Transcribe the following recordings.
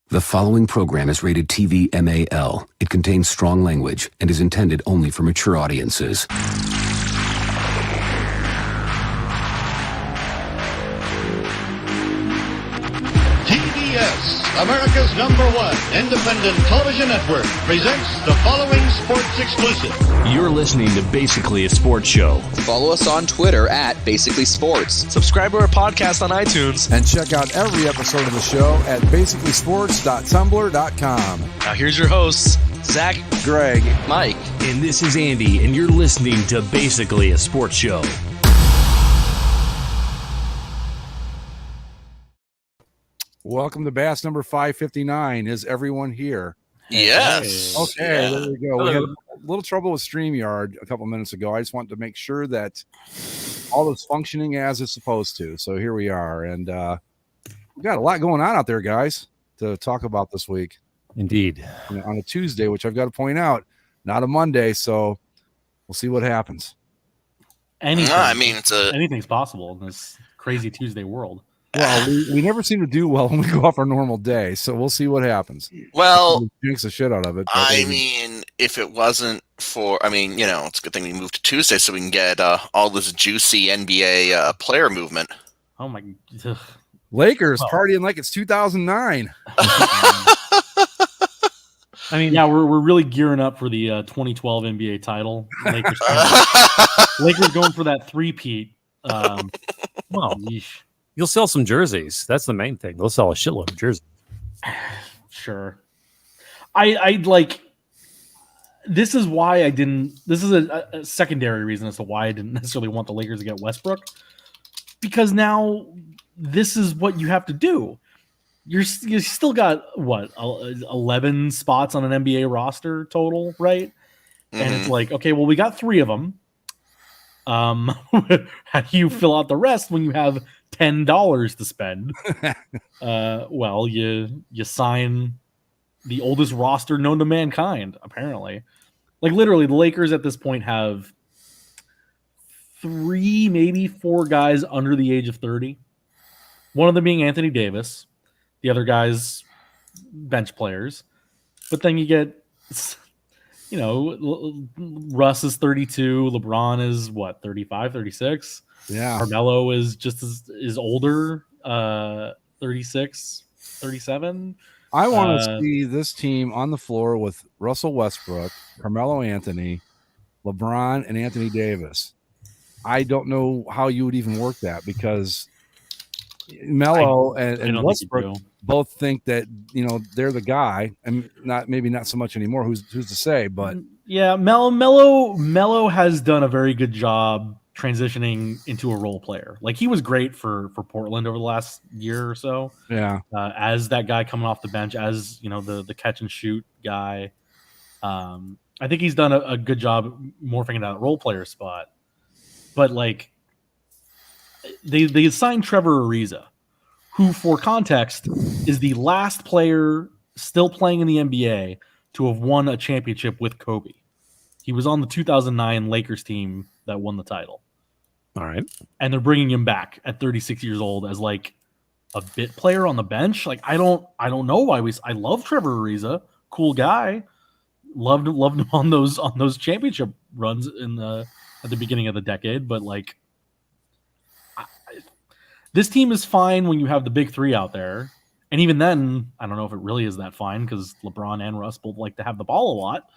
The following program is rated TV MAL. It contains strong language and is intended only for mature audiences. TBS, America's #1 independent television network, presents the following sports exclusive. You're listening to Basically a Sports Show. Follow us on Twitter at Basically Sports. Subscribe to our podcast on iTunes. And check out every episode of the show at basicallysports.tumblr.com. Now here's your hosts, Zach, Greg, Mike. and this is Andy, and you're listening to Basically a Sports Show. Welcome to Bass number 559. Is everyone here? Yes. Okay, Yeah. there we go. We had a little trouble with StreamYard a couple minutes ago. I just wanted to make sure that all is functioning as it's supposed to. So here we are. And we got a lot going on out there, guys, to talk about this week. Indeed. On a Tuesday, which I've got to point out, not a Monday. So we'll see what happens. Anything's possible in this crazy Tuesday world. Well, we never seem to do well when we go off our normal day, so we'll see what happens. Well, jinx the shit out of it. If it wasn't for, it's a good thing we moved to Tuesday so we can get all this juicy NBA player movement. Oh my! Lakers partying like it's 2009. Yeah, we're really gearing up for the 2012 NBA title. Lakers going for that three-peat. Yeesh. You'll sell some jerseys. That's the main thing. They'll sell a shitload of jerseys. Sure. I like. This is why I didn't. This is a secondary reason as to why I didn't necessarily want the Lakers to get Westbrook, because now this is what you have to do. You still got 11 spots on an NBA roster total, right? Mm-hmm. And it's like, okay, well, we got 3 of them. How do you fill out the rest when you have $10 to spend? Well, you sign the oldest roster known to mankind, apparently. Like, literally, the Lakers at this point have 3, maybe 4 guys under the age of 30. One of them being Anthony Davis. The other guys, bench players. But then you get, Russ is 32. LeBron is, 35, 36? Yeah. Carmelo is just is older, 36, 37. I want to see this team on the floor with Russell Westbrook, Carmelo Anthony, LeBron, and Anthony Davis. I don't know how you would even work that, because Melo and Westbrook both think that they're the guy, and maybe not so much anymore. Who's to say? But yeah, Melo has done a very good job transitioning into a role player. Like, he was great for Portland over the last year or so. Yeah, as that guy coming off the bench, as the catch and shoot guy. I think he's done a good job morphing into that role player spot. But like, they signed Trevor Ariza, who, for context, is the last player still playing in the NBA to have won a championship with Kobe. He was on the 2009 Lakers team that won the title. All right. And they're bringing him back at 36 years old as like a bit player on the bench. Like, I don't know why I love Trevor Ariza, cool guy. Loved him on those championship runs at the beginning of the decade, but like, this team is fine when you have the big 3 out there. And even then, I don't know if it really is that fine, because LeBron and Russ both like to have the ball a lot.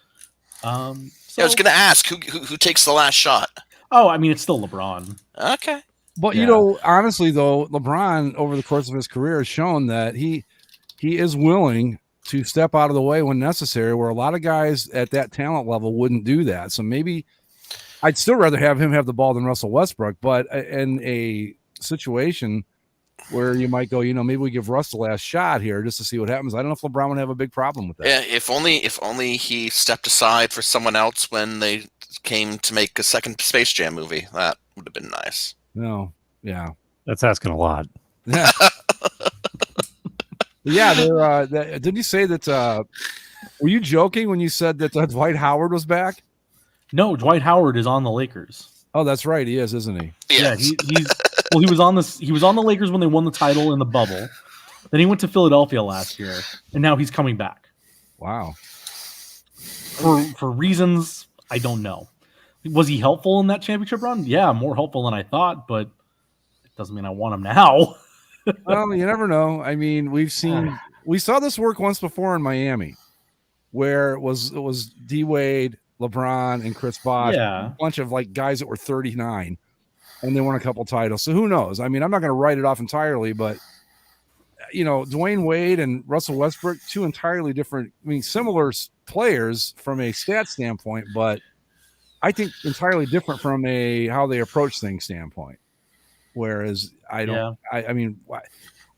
I was going to ask, who takes the last shot? Oh, it's still LeBron. Okay. But, honestly, though, LeBron, over the course of his career, has shown that he is willing to step out of the way when necessary, where a lot of guys at that talent level wouldn't do that. So maybe I'd still rather have him have the ball than Russell Westbrook, but in a situation where you might go, maybe we give Russ the last shot here just to see what happens. I don't know if LeBron would have a big problem with that. Yeah, if only he stepped aside for someone else when they came to make a second Space Jam movie. That would have been nice. No, yeah, that's asking a lot. Yeah, yeah. Did you say that? Were you joking when you said that Dwight Howard was back? No, Dwight Howard is on the Lakers. Oh, that's right. He is, isn't he? Yes. Yeah, he's Well, he was on the Lakers when they won the title in the bubble. Then he went to Philadelphia last year, and now he's coming back. Wow. For reasons I don't know. Was he helpful in that championship run? Yeah, more helpful than I thought, but it doesn't mean I want him now. Well, you never know. I mean, we saw this work once before in Miami, where it was D Wade, LeBron, and Chris Bosh, a bunch of like guys that were 39, and they won a couple titles. So who knows? I mean, I'm not going to write it off entirely, but you know, Dwayne Wade and Russell Westbrook, two entirely different. I mean, similar players from a stat standpoint, but I think entirely different from a how they approach things standpoint. Whereas I don't, I mean,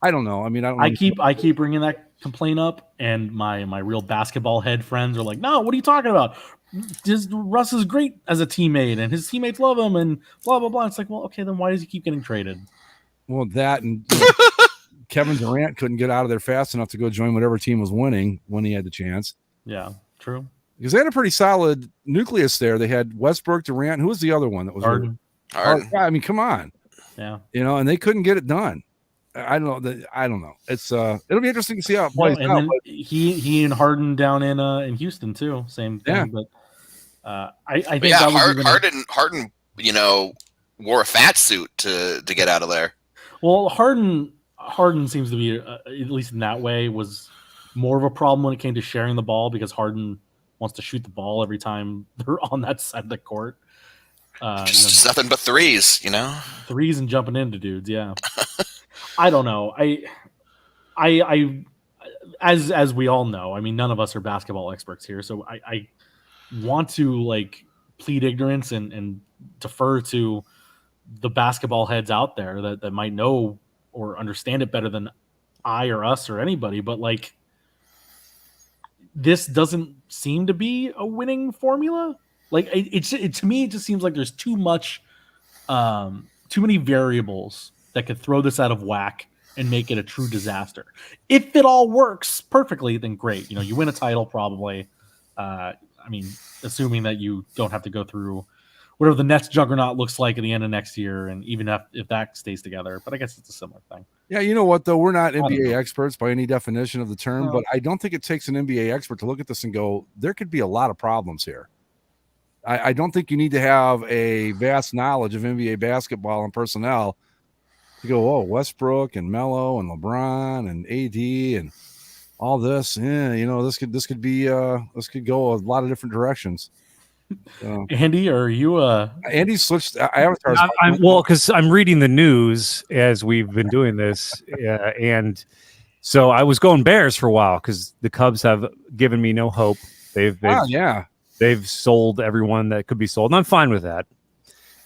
I don't know. I mean, I keep bringing that complaint up, and my real basketball head friends are like, "No, what are you talking about? Russ is great as a teammate, and his teammates love him, and blah blah blah." It's like, well, okay, then why does he keep getting traded? Well, that and Kevin Durant couldn't get out of there fast enough to go join whatever team was winning when he had the chance. Yeah, true. Because they had a pretty solid nucleus there. They had Westbrook, Durant. Who was the other one that was Harden? I mean, come on. Yeah, you know, and they couldn't get it done. I don't know. It's it'll be interesting to see how it plays out. Then he and Harden down in Houston too. Same thing. Yeah. But I think Harden, you know, wore a fat suit to get out of there. Well, Harden seems to be at least in that way was more of a problem when it came to sharing the ball because Harden wants to shoot the ball every time they're on that side of the court. Just nothing but threes, you know. Threes and jumping into dudes, yeah. I don't know. I as we all know, I mean, none of us are basketball experts here, so I want to like plead ignorance and defer to the basketball heads out there that might know or understand it better than I or us or anybody. But like, this doesn't seem to be a winning formula. Like to me, it just seems like there's too many variables that could throw this out of whack and make it a true disaster. If it all works perfectly, then great. You know, you win a title probably. I mean, assuming that you don't have to go through whatever the Nets juggernaut looks like at the end of next year, and even if that stays together. But I guess it's a similar thing. Yeah, you know what, though? We're not NBA experts by any definition of the term, but I don't think it takes an NBA expert to look at this and go, there could be a lot of problems here. I don't think you need to have a vast knowledge of NBA basketball and personnel to go, oh, Westbrook and Melo and LeBron and AD and all this. Yeah, you know, this could go a lot of different directions. Andy, are you Andy switched avatars? Well, because I'm reading the news as we've been doing this, and so I was going Bears for a while because the Cubs have given me no hope. They've sold everyone that could be sold, and I'm fine with that.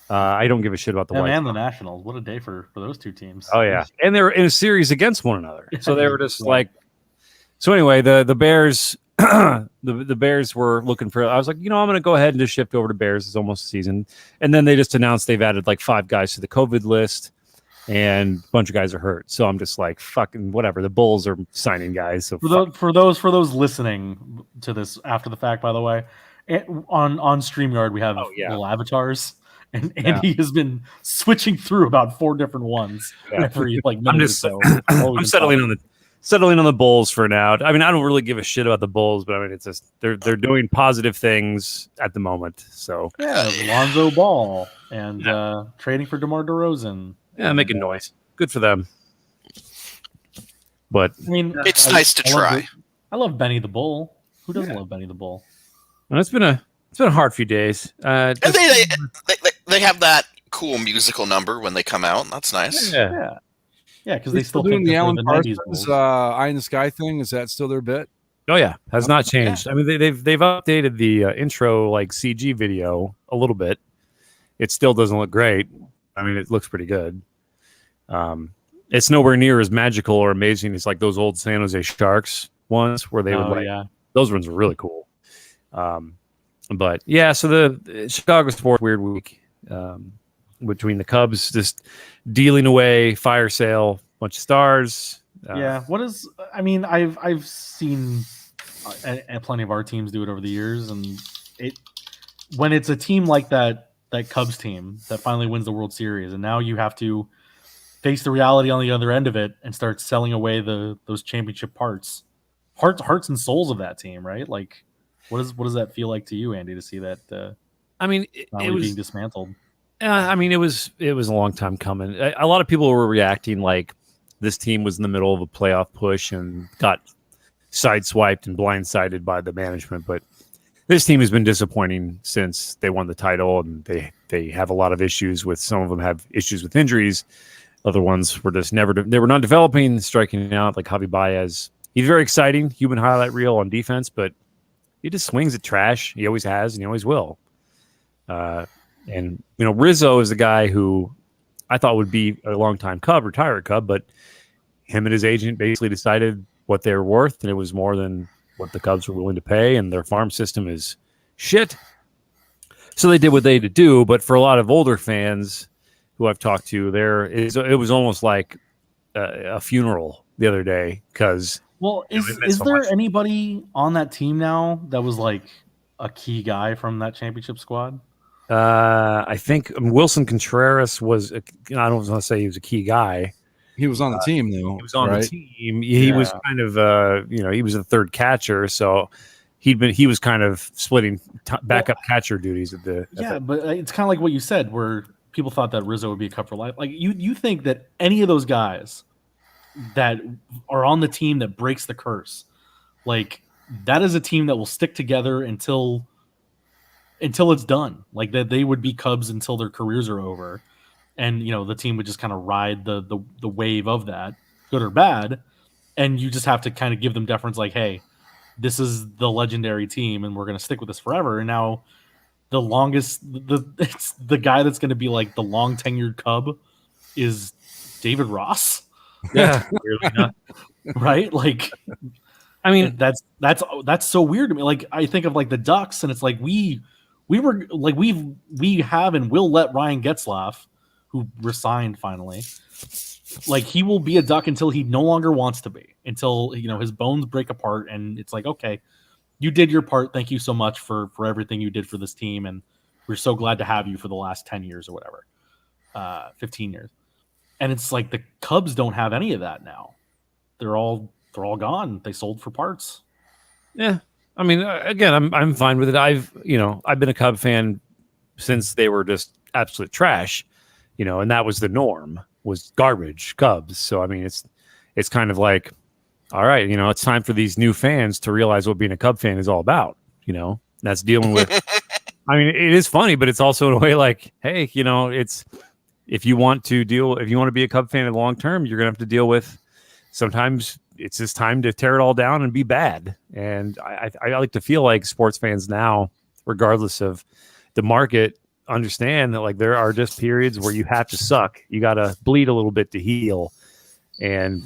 I don't give a shit about the White and the Nationals. What a day for those two teams. Oh yeah, and they were in a series against one another, so they were just like. So anyway, the Bears, the Bears were looking for. I was like, you know, I'm going to go ahead and just shift over to Bears. It's almost a season, and then they just announced they've added like 5 guys to the COVID list, and a bunch of guys are hurt. So I'm just like, fucking whatever. The Bulls are signing guys. So for those listening to this after the fact, by the way. On StreamYard, we have little avatars, and Andy has been switching through about 4 different ones every minute or so. I'm settling on the Bulls for now. I mean, I don't really give a shit about the Bulls, but I mean, it's just they're doing positive things at the moment. So Lonzo Ball and trading for DeMar DeRozan. Yeah, making noise. Good for them. But I mean, it's nice to try. I love Benny the Bull. Who doesn't love Benny the Bull? Well, it's been a hard few days. And they have that cool musical number when they come out. That's nice. Yeah, because they still doing think the Alan Parsons Bulls. Eye in the Sky thing. Is that still their bit? Oh yeah, has not changed. I mean, they've updated the intro like CG video a little bit. It still doesn't look great. I mean, it looks pretty good. It's nowhere near as magical or amazing as like those old San Jose Sharks ones where they would those ones were really cool. But yeah, so the Chicago sports weird week between the Cubs just dealing away, fire sale, bunch of stars. What is? I mean, I've seen plenty of our teams do it over the years, and when it's a team like that Cubs team that finally wins the World Series, and now you have to face the reality on the other end of it and start selling away those championship parts, hearts and souls of that team, right? Like, what does that feel like to you, Andy, to see that? I mean, it was being dismantled. I mean, it was a long time coming. A lot of people were reacting like this team was in the middle of a playoff push and got sideswiped and blindsided by the management. But this team has been disappointing since they won the title, and they have a lot of issues with. Some of them have issues with injuries. Other ones were just they were not developing, striking out, like Javi Baez. He's very exciting, human highlight reel on defense, but he just swings at trash. He always has, and he always will. And Rizzo is the guy who I thought would be a long-time Cub, retired Cub, but him and his agent basically decided what they were worth, and it was more than what the Cubs were willing to pay, and their farm system is shit. So they did what they had to do, but for a lot of older fans who I've talked to, it was almost like a funeral the other day because. Well, is there anybody on that team now that was like a key guy from that championship squad? I think Wilson Contreras was. I don't want to say he was a key guy. He was on the team, though. He was on the team. He was kind of, he was a third catcher, so he was kind of splitting backup catcher duties at the. But it's kind of like what you said, where people thought that Rizzo would be a Cub for life. Like you think that any of those guys that are on the team that breaks the curse, like that is a team that will stick together until it's done. Like that they would be Cubs until their careers are over. And, the team would just kind of ride the wave of that, good or bad. And you just have to kind of give them deference like, hey, this is the legendary team and we're going to stick with this forever. And now it's the guy that's going to be like the long tenured Cub is David Ross. Yeah. Really not. Right? Like, I mean, that's so weird to me. Like, I think of like the Ducks, and it's like we have and will let Ryan Getzlaf, who resigned finally, like he will be a Duck until he no longer wants to be, until his bones break apart, and it's like, okay, you did your part. Thank you so much for everything you did for this team, and we're so glad to have you for the last 10 years or whatever, 15 years. And it's like the Cubs don't have any of that now. They're all gone. They sold for parts. Yeah, I mean, again, I'm fine with it. I've been a Cub fan since they were just absolute trash. And that was the norm, was garbage Cubs. So, I mean, it's kind of like, all right, it's time for these new fans to realize what being a Cub fan is all about. That's dealing with, I mean, it is funny, but it's also in a way like, hey, it's, if you want to be a Cub fan in the long term, you're going to have to deal with, sometimes it's just time to tear it all down and be bad. And I like to feel like sports fans now, regardless of the market, understand that like there are just periods where you have to suck. You got to bleed a little bit to heal. And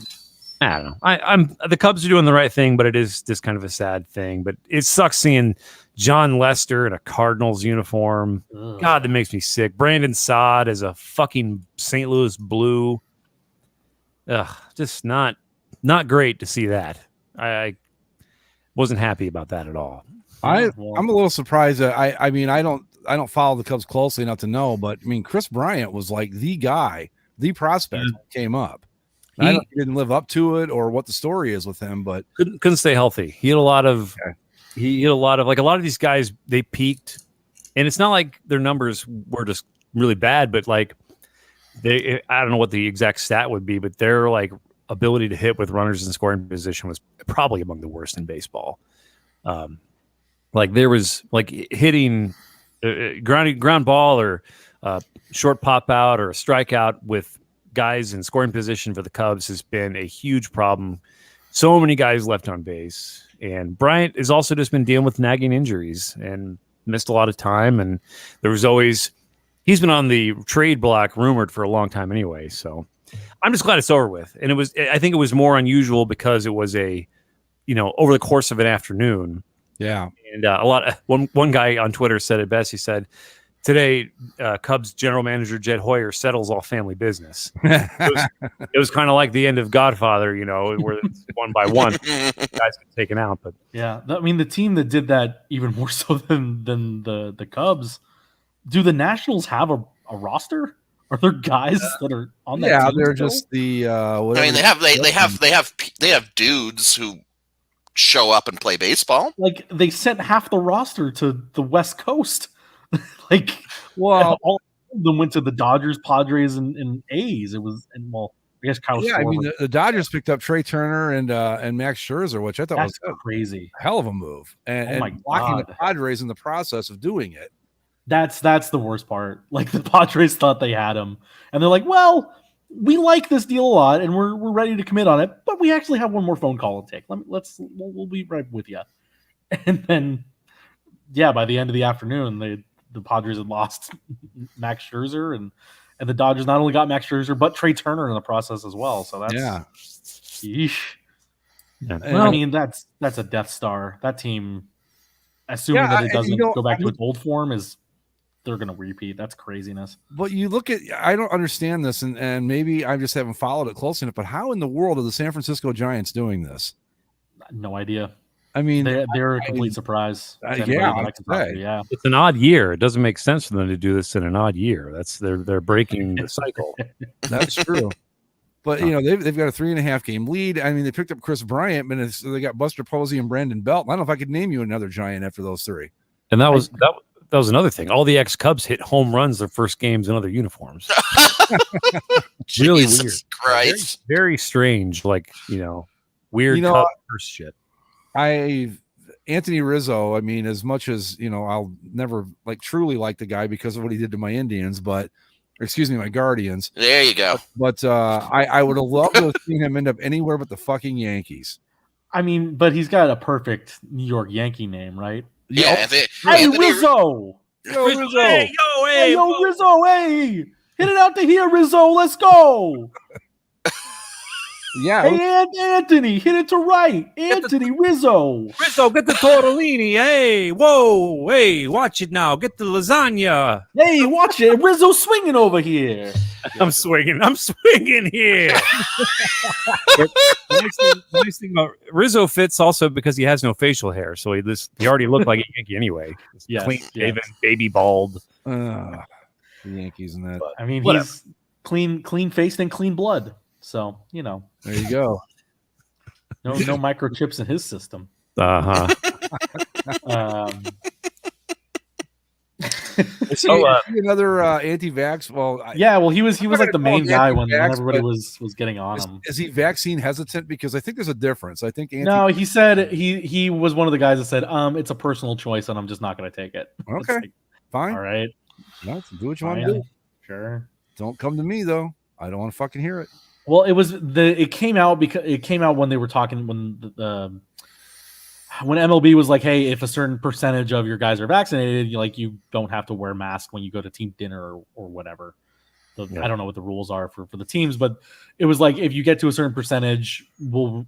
I don't know. I'm the Cubs are doing the right thing, but it is just kind of a sad thing. But it sucks seeing John Lester in a Cardinals uniform. Ugh. God, that makes me sick. Brandon Saad as a fucking St. Louis Blue. Ugh, just not great to see that. I wasn't happy about that at all. I'm a little surprised that I mean I don't follow the Cubs closely enough to know, but I mean Chris Bryant was like the guy, the prospect that came up. I don't know if he didn't live up to it or what the story is with him, but couldn't stay healthy. He had a lot of like a lot of these guys, they peaked, and it's not like their numbers were just really bad, but like I don't know what the exact stat would be, but their like ability to hit with runners in scoring position was probably among the worst in baseball. Like there was like hitting ground ball or short pop out or a strikeout with guys in scoring position for the Cubs has been a huge problem. So many guys left on base, and Bryant has also just been dealing with nagging injuries and missed a lot of time. And there was always, he's been on the trade block rumored for a long time anyway. So I'm just glad it's over with. And I think it was more unusual because it was over the course of an afternoon. Yeah. And one guy on Twitter said it best. He said, today, Cubs general manager Jed Hoyer settles all family business. It was kind of like the end of Godfather, where it's one by one guys get taken out. But yeah, I mean, the team that did that even more so than the Cubs. Do the Nationals have a roster? Are there guys that are on that? Yeah, team they're still? just the. I Whatever mean, they have dudes who show up and play baseball. Like they sent half the roster to the West Coast. Like, Well, all of them went to the Dodgers, Padres, and A's. It was, and well, I guess Kyle. yeah, I mean Schwarber. the Dodgers picked up Trey Turner and Max Scherzer, which I thought That's was crazy. a hell of a move, and, Oh my and blocking the God. Padres in the process of doing it. That's the worst part. Like the Padres thought they had him, and they're like, "Well, we like this deal a lot, and we're ready to commit on it, but we actually have one more phone call to take. We'll be right with you." And then, yeah, by the end of the afternoon, the Padres had lost Max Scherzer, and the Dodgers not only got Max Scherzer but Trey Turner in the process as well. So that's yeesh. Yeah. And- I mean, that's a Death Star. That team, assuming that it and doesn't you know, go back I to its old form, they're going to repeat. That's craziness. But you look at, I don't understand this, and maybe I just haven't followed it close enough. But how in the world are the San Francisco Giants doing this? No idea. I mean, They're a complete surprise. to anybody yeah, that I I'd can talk to, say. yeah. It's an odd year. It doesn't make sense for them to do this in an odd year. That's they're breaking the cycle. that's true. But you know they've got a 3.5 game lead. I mean they picked up Chris Bryant, but they got Buster Posey and Brandon Belt. I don't know if I could name you another Giant after those three. And that was another thing. All the ex-Cubs hit home runs their first games in other uniforms. Really Jesus weird. Christ. Very, very strange. Like weird You know, Cubs first shit. Anthony Rizzo, I mean, as much as I'll never truly like the guy because of what he did to my Indians, my Guardians. There you go. But I would have loved to have seen him end up anywhere but the fucking Yankees. I mean, but he's got a perfect New York Yankee name, right? Yeah. Hey, Anthony- Rizzo! Yo, Rizzo. Hey, yo, Rizzo, hey! Hit it out to here, Rizzo. Let's go. Yeah, Hey, Anthony, hit it to right. Anthony Rizzo. Rizzo, get the tortellini. Hey, whoa, hey, watch it now. Get the lasagna. Hey, watch it. Rizzo swinging over here. I'm swinging here. The nice thing about Rizzo fits also because he has no facial hair, so he already looked like a Yankee anyway. Yes, Clean yes. shaven, baby bald. the Yankees and that. I mean, Whatever. he's clean faced and clean blood. So, There you go. no microchips in his system. Uh-huh. See, So, another anti-vax. Well, Yeah, well, he was like the main guy when anti-vax, everybody but was getting on him. is he vaccine hesitant? Because I think there's a difference. I think No, he said he was one of the guys that said, it's a personal choice and I'm just not going to take it. It's Okay. like, fine. all right. No, do what you want to Fine. do. Sure. Don't come to me though. I don't want to fucking hear it. Well, it came out when they were talking when MLB was like, hey, if a certain percentage of your guys are vaccinated, you don't have to wear a mask when you go to team dinner or whatever. I don't know what the rules are for the teams, but it was like if you get to a certain percentage, we'll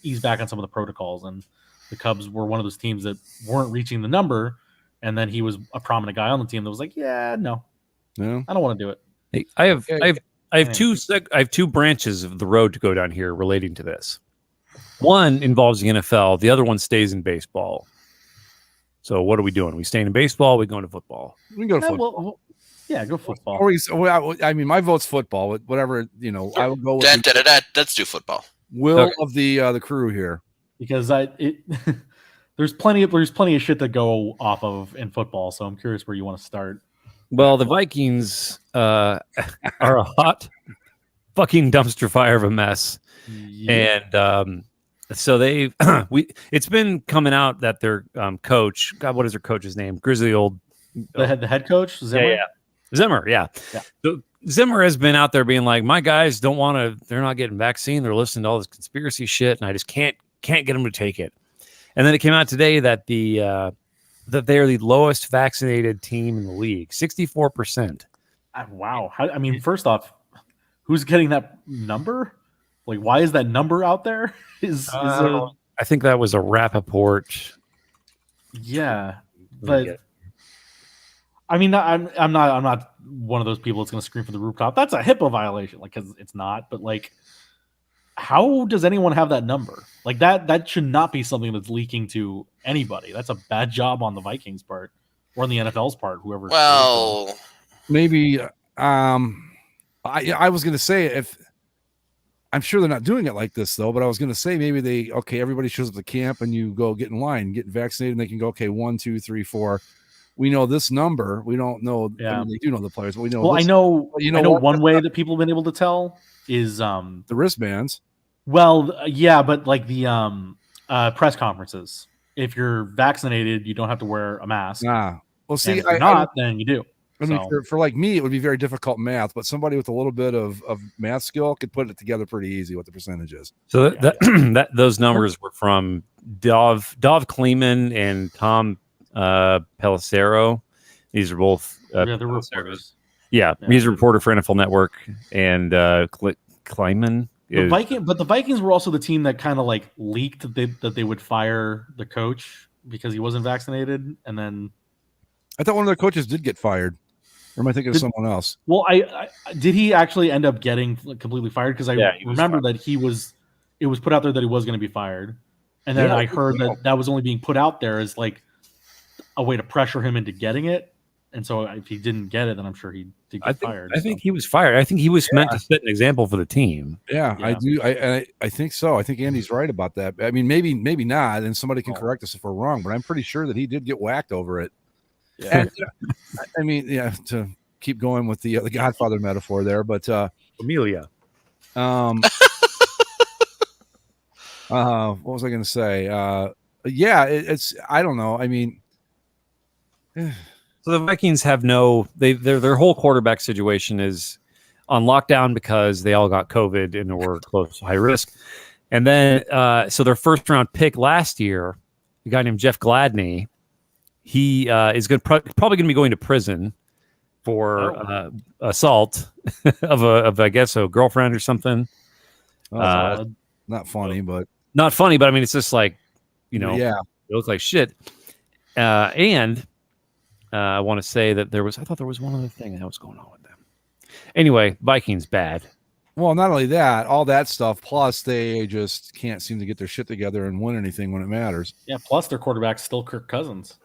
ease back on some of the protocols. And the Cubs were one of those teams that weren't reaching the number. And then he was a prominent guy on the team that was like, yeah, no, No. I don't want to do it. Hey, I have Yeah. two branches of the road to go down here relating to this. One involves the NFL. The other one stays in baseball. So what are we doing? We staying in baseball? Are we going to football? We can go to Yeah, football. well, yeah, go football. I mean, my vote's football. Whatever I would go with the Let's do football. will Okay. of the crew here. Because there's plenty of shit to go off of in football. So I'm curious where you want to start. Well, the Vikings are a hot fucking dumpster fire of a mess. And so they it's been coming out that their coach, God, what is their coach's name? Grizzly old the head coach, Zimmer? Zimmer, yeah. So Zimmer has been out there being like, my guys don't want to, they're not getting vaccine, they're listening to all this conspiracy shit, and I just can't get them to take it. And then it came out today that that they are the lowest vaccinated team in the league, 64%. Wow. I mean, first off, who's getting that number? Like, why is that number out there? I think that was a Rappaport. Yeah, but I mean, I'm not one of those people that's going to scream from the rooftop. That's a HIPAA violation, because it's not. But how does anyone have that number? That should not be something that's leaking to anybody. That's a bad job on the Vikings part or on the NFL's part. Whoever. Well, Maybe I was going to say, if I'm sure they're not doing it like this though, but I was going to say maybe everybody shows up to camp and you go get in line, get vaccinated, and they can go, okay, 1, 2, 3, 4. We know this number. We don't know. Yeah. I mean, they do know the players, but we know. Well, this, I know. you I know what? one way that people have been able to tell is The wristbands. well, yeah, but like the press conferences. If you're vaccinated, you don't have to wear a mask. Well, And see, if you're not, then you do. I mean, So- for like me, it would be very difficult math, but somebody with a little bit of math skill could put it together pretty easy what the percentage is. So that those numbers were from Dov Kleeman and Tom Pelissero. These are both yeah, they're reporters. Yeah, he's a reporter for NFL Network, and Kleiman. The Vikings were also the team that kind of like leaked that they would fire the coach because he wasn't vaccinated, and then I thought one of their coaches did get fired. Or am I thinking of someone else? well, I did he actually end up getting completely fired? Because I he was remember fired. that it was put out there that he was going to be fired, and then Yeah, I heard that was only being put out there as like a way to pressure him into getting it. And so if he didn't get it, then I'm sure he did get fired. I think he was fired. I think he was meant to set an example for the team. Yeah, I do. I think so. I think Andy's right about that. I mean, maybe not, and somebody can correct us if we're wrong, but I'm pretty sure that he did get whacked over it. Yeah. And, I mean, yeah, to keep going with the Godfather metaphor there, but Amelia. what was I going to say? Yeah, it's I don't know. I mean, So the Vikings have their whole quarterback situation is on lockdown because they all got COVID and were close to high risk. And then so their first round pick last year, a guy named Jeff Gladney, he is probably going to be going to prison for assault of I guess a girlfriend or something. not funny, but Not funny, but I mean it's just like, yeah. it looks like shit. And I want to say that I thought there was one other thing that was going on with them. Anyway, Vikings bad. Well, not only that, all that stuff, plus they just can't seem to get their shit together and win anything when it matters. Yeah. Plus, their quarterback's still Kirk Cousins.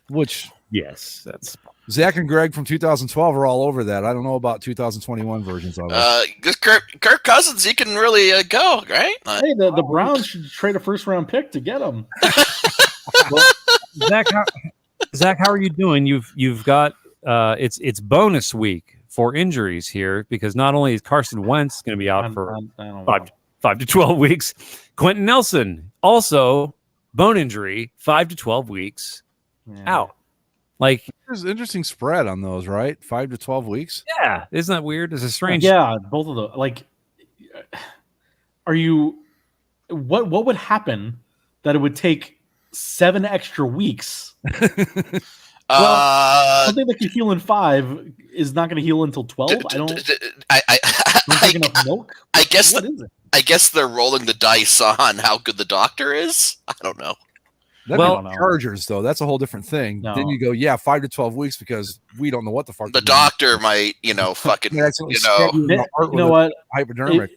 Which Yes, that's Zach and Greg from 2012 are all over that. I don't know about 2021 versions of it. Kirk Cousins, he can really go, right? Hey, the Browns should trade a first round pick to get him. Zach, how are you doing? You've got it's bonus week for injuries here because not only is Carson Wentz going to be out for I don't know. 5 to 12 weeks, Quentin Nelson also bone injury, 5 to 12 weeks out. Like There's an interesting spread on those, right? 5 to 12 weeks. yeah, isn't that weird? It's a strange. Yeah, both of those. Like, are you? What would happen that it would take 7 extra weeks? Something that can heal in 5 is not going to heal until 12. I don't take enough milk. I guess What is it? I guess they're rolling the dice on how good the doctor is. I don't know. That'd Well- be Chargers, though. That's a whole different thing. No. Then you go, 5 to 12 weeks because we don't know what the fuck. The they're doing. doctor might, fucking, They accidentally you stab know. you in the You heart know with what? a hypodermic.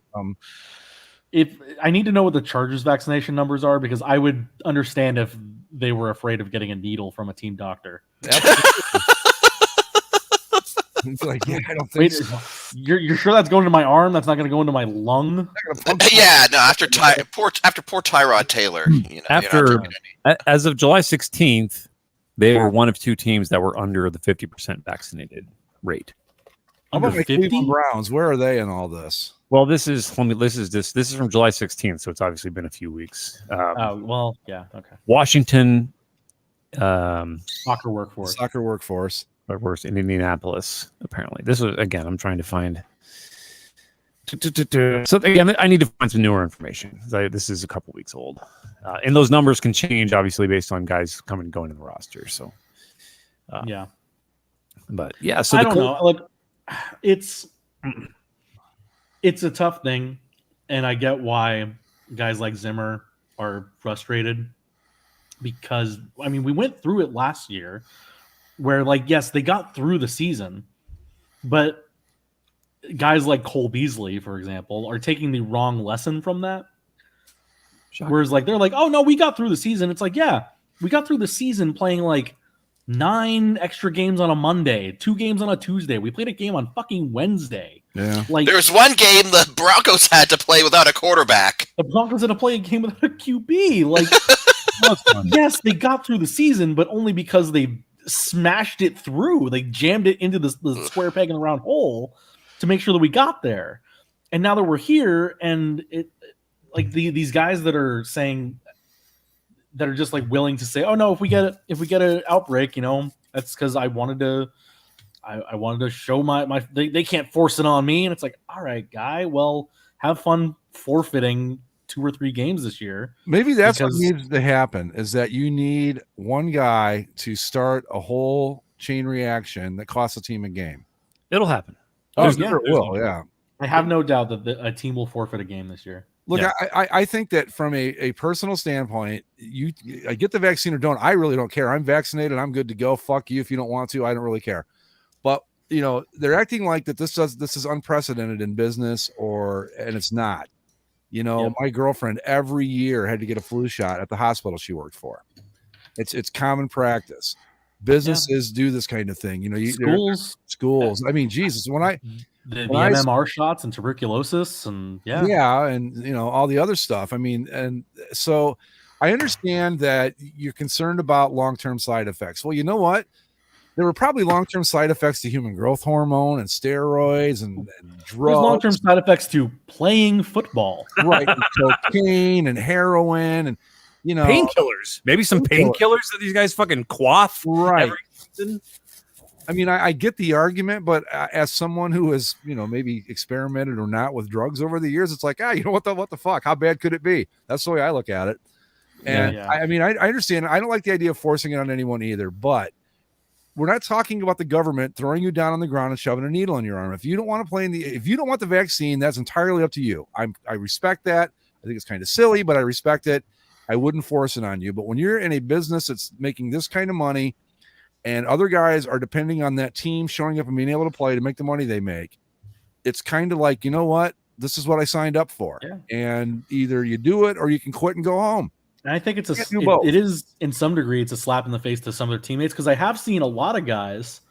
If I need to know what the Chargers vaccination numbers are, because I would understand if they were afraid of getting a needle from a team doctor. It's like, I don't think Wait, so. you're sure that's going to my arm? That's not going to go into my lung? Yeah, no. After poor Tyrod Taylor, After as of July 16th, they were one of 2 teams that were under the 50% vaccinated rate. How about Under the 50? Cleveland Browns? Where are they in all this? Well, this is from July 16th, so it's obviously been a few weeks. Oh, well, yeah, okay. Washington, Soccer workforce. Soccer workforce. or worse, in Indianapolis. Apparently, this was again. I'm trying to find. So again, I need to find some newer information. This is a couple weeks old, and those numbers can change obviously based on guys coming and going to the roster. So, Yeah. but yeah, so I don't know. Look, it's a tough thing, and I get why guys like Zimmer are frustrated because I mean we went through it last year, where yes they got through the season, but guys like Cole Beasley, for example, are taking the wrong lesson from that. Shocking. Whereas they're like, oh no, we got through the season. It's like, yeah, we got through the season playing 9 extra games on a Monday, 2 games on a Tuesday. We played a game on fucking Wednesday. Yeah. Like There's one game the Broncos had to play without a quarterback. the Broncos had to play a game without a QB. Like, yes, they got through the season, but only because they smashed it through. They jammed it into the square peg in the round hole to make sure that we got there. And now that we're here, and it like these guys that are saying that are just like willing to say, oh no, if we get an outbreak, you know, that's because I wanted to show my they can't force it on me. And it's like, all right, guy, well, have fun forfeiting 2 or 3 games this year. Maybe that's what needs to happen, is that you need one guy to start a whole chain reaction that costs a team a game. It'll happen. Oh, There's sure it will, yeah. I have no doubt that a team will forfeit a game this year. Look, Yeah. I think that from a personal standpoint, I get the vaccine or don't. I really don't care. I'm vaccinated. I'm good to go. Fuck you if you don't want to. I don't really care. But you know, they're acting like that this is unprecedented in business, and it's not. You know, Yep. my girlfriend every year had to get a flu shot at the hospital she worked for. It's common practice. Businesses do this kind of thing. You know, schools. I mean, Jesus, the MMR shots and tuberculosis and and you know, all the other stuff. I mean, and so I understand that you're concerned about long-term side effects. Well, you know what? There were probably long-term side effects to human growth hormone and steroids and drugs. There's long-term side effects to playing football. Right, and cocaine and heroin and you know, Painkillers. Maybe some painkillers that these guys fucking quaff. right. every season. I mean, I get the argument, but as someone who has, you know, maybe experimented or not with drugs over the years, it's like, you know, what the fuck? How bad could it be? That's the way I look at it. And Yeah. I mean, I understand. I don't like the idea of forcing it on anyone either, but we're not talking about the government throwing you down on the ground and shoving a needle in your arm. If you don't want to if you don't want the vaccine, that's entirely up to you. I respect that. I think it's kind of silly, but I respect it. I wouldn't force it on you. But when you're in a business that's making this kind of money, and other guys are depending on that team showing up and being able to play to make the money they make, it's kind of like, you know what? This is what I signed up for. Yeah. And either you do it or you can quit and go home. And I think it's Can't do both. it is in some degree it's a slap in the face to some of their teammates, because I have seen a lot of guys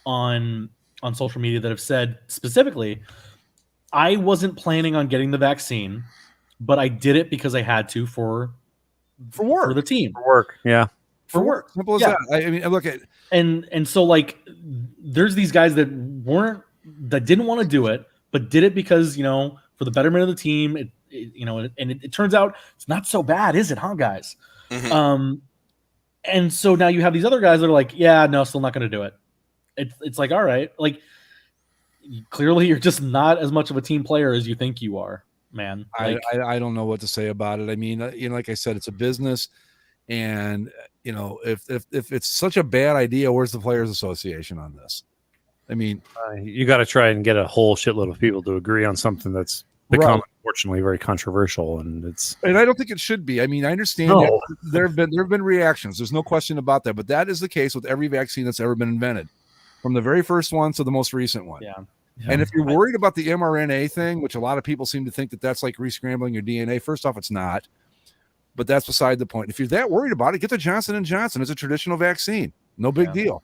on social media that have said specifically, I wasn't planning on getting the vaccine, but I did it because I had to for work. for the team. Work. Yeah. For work. Simple as Yeah. that. I mean, look at And so like there's these guys that didn't want to do it, but did it because, you know, for the betterment of the team, it turns out it's not so bad, is it, huh, guys? Mhm. And so now you have these other guys that are like, yeah, no, still not going to do it. It's like, all right, like clearly you're just not as much of a team player as you think you are, man. Like, I don't know what to say about it. I mean, you know, like I said, it's a business, and you know, if it's such a bad idea, where's the Players Association on this? I mean, You got to try and get a whole shitload of people to agree on something that's become, Right. unfortunately, very controversial, and I don't think it should be. I mean, I understand No. that there have been reactions. There's no question about that. But that is the case with every vaccine that's ever been invented, from the very first one to the most recent one. yeah. And if you're worried about the mRNA thing, which a lot of people seem to think that that's like rescrambling your DNA, first off, it's not. But that's beside the point. If you're that worried about it, get the Johnson & Johnson. It's a traditional vaccine. No big deal.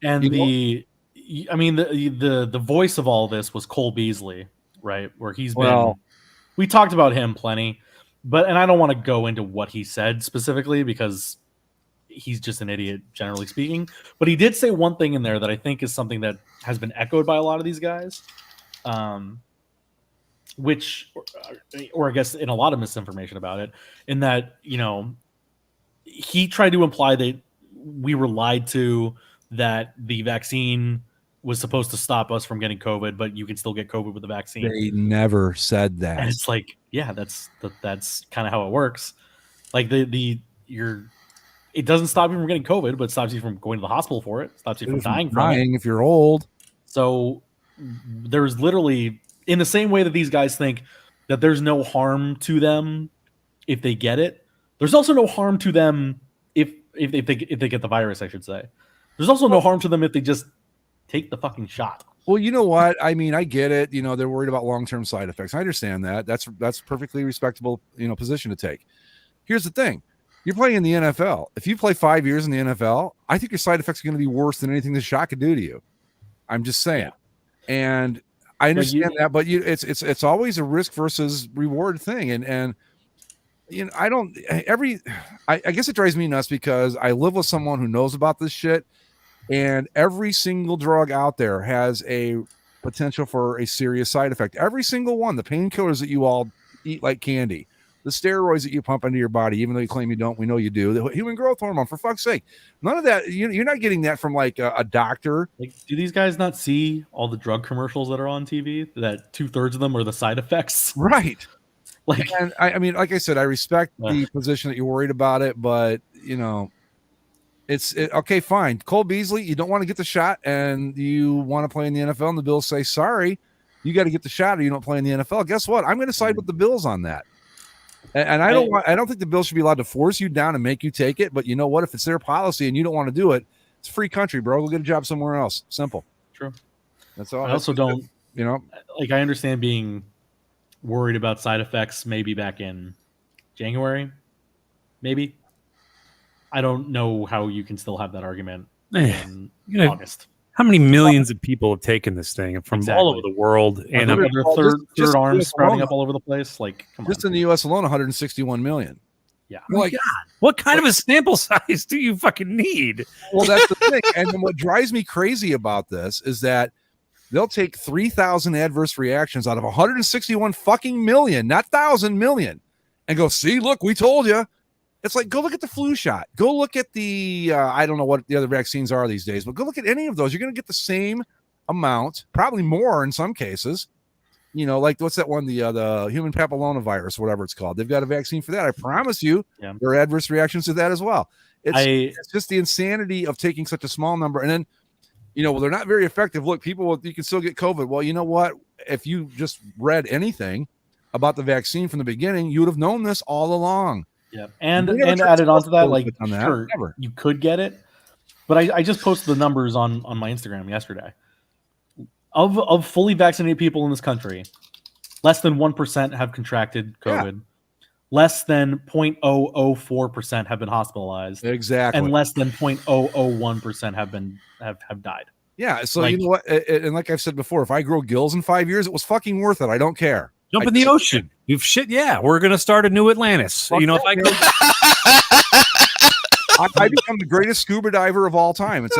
And You the voice of all this was Cole Beasley, right? Where he's been. Well- We talked about him plenty, and I don't want to go into what he said specifically because he's just an idiot, generally speaking. But he did say one thing in there that I think is something that has been echoed by a lot of these guys, or I guess in a lot of misinformation about it, in that, you know, he tried to imply that we were lied to, that the vaccine was supposed to stop us from getting COVID, but you can still get COVID with the vaccine. They never said that. And it's like, yeah, that's kind of how it works. Like it doesn't stop you from getting COVID, but it stops you from going to the hospital for it. Stops you from dying from it. If you're old. So there's literally, in the same way that these guys think that there's no harm to them if they get it, there's also no harm to them if they get the virus, I should say. There's also no harm to them if they just take the fucking shot. Well, you know what? I mean, I get it. You know, they're worried about long-term side effects. I understand that. That's perfectly respectable, you know, position to take. Here's the thing. You're playing in the NFL. If you play 5 years in the NFL, I think your side effects are going to be worse than anything the shot could do to you. I'm just saying. And I understand that, but it's always a risk versus reward thing. And you know, I guess it drives me nuts because I live with someone who knows about this shit, and every single drug out there has a potential for a serious side effect. Every single one, the painkillers that you all eat like candy, the steroids that you pump into your body, even though you claim you don't, we know you do. The human growth hormone, for fuck's sake, none of that. You're not getting that from like a doctor. Like, do these guys not see all the drug commercials that are on TV? That 2/3 of them are the side effects, right? Like, and I mean, like I said, I respect the position that you're worried about it, but you know, it's okay, fine. Cole Beasley, you don't want to get the shot, and you want to play in the NFL, and the Bills say, sorry, you got to get the shot, or you don't play in the NFL. Guess what? I'm going to side with the Bills on that. And I don't think the Bills should be allowed to force you down and make you take it. But you know what? If it's their policy and you don't want to do it, it's a free country, bro. Go get a job somewhere else. Simple. True. That's all. I also don't, you know, like, I understand being worried about side effects maybe back in January, maybe. I don't know how you can still have that argument in August. How many millions of people have taken this thing from all over the world? And their third arms sprouting up all over the place. Like, come just in the U.S. alone, 161 million. Yeah. Like, God, what kind of a sample size do you fucking need? Well, that's the thing. And then what drives me crazy about this is that they'll take 3,000 adverse reactions out of 161 fucking million, not 1,000 million, and go, see, look, we told you. It's like, go look at the flu shot. Go look at the, I don't know what the other vaccines are these days, but go look at any of those. You're going to get the same amount, probably more in some cases. You know, like what's that one? The human papillomavirus, whatever it's called. They've got a vaccine for that. I promise you, there are adverse reactions to that as well. It's just the insanity of taking such a small number. And then, you know, well, they're not very effective. Look, you can still get COVID. Well, you know what? If you just read anything about the vaccine from the beginning, you would have known this all along. Yeah, and added on to that, like, sure, you could get it, but I just posted the numbers on my Instagram yesterday. Of fully vaccinated people in this country, less than 1% have contracted COVID. Yeah. Less than 0.004% have been hospitalized. Exactly. And less than 0.001% have died. Yeah, so like, you know what? And like I've said before, if I grow gills in 5 years, it was fucking worth it. I don't care. Jump in the ocean. You've shit. Yeah, we're gonna start a new Atlantis. You know, if I become the greatest scuba diver of all time. It's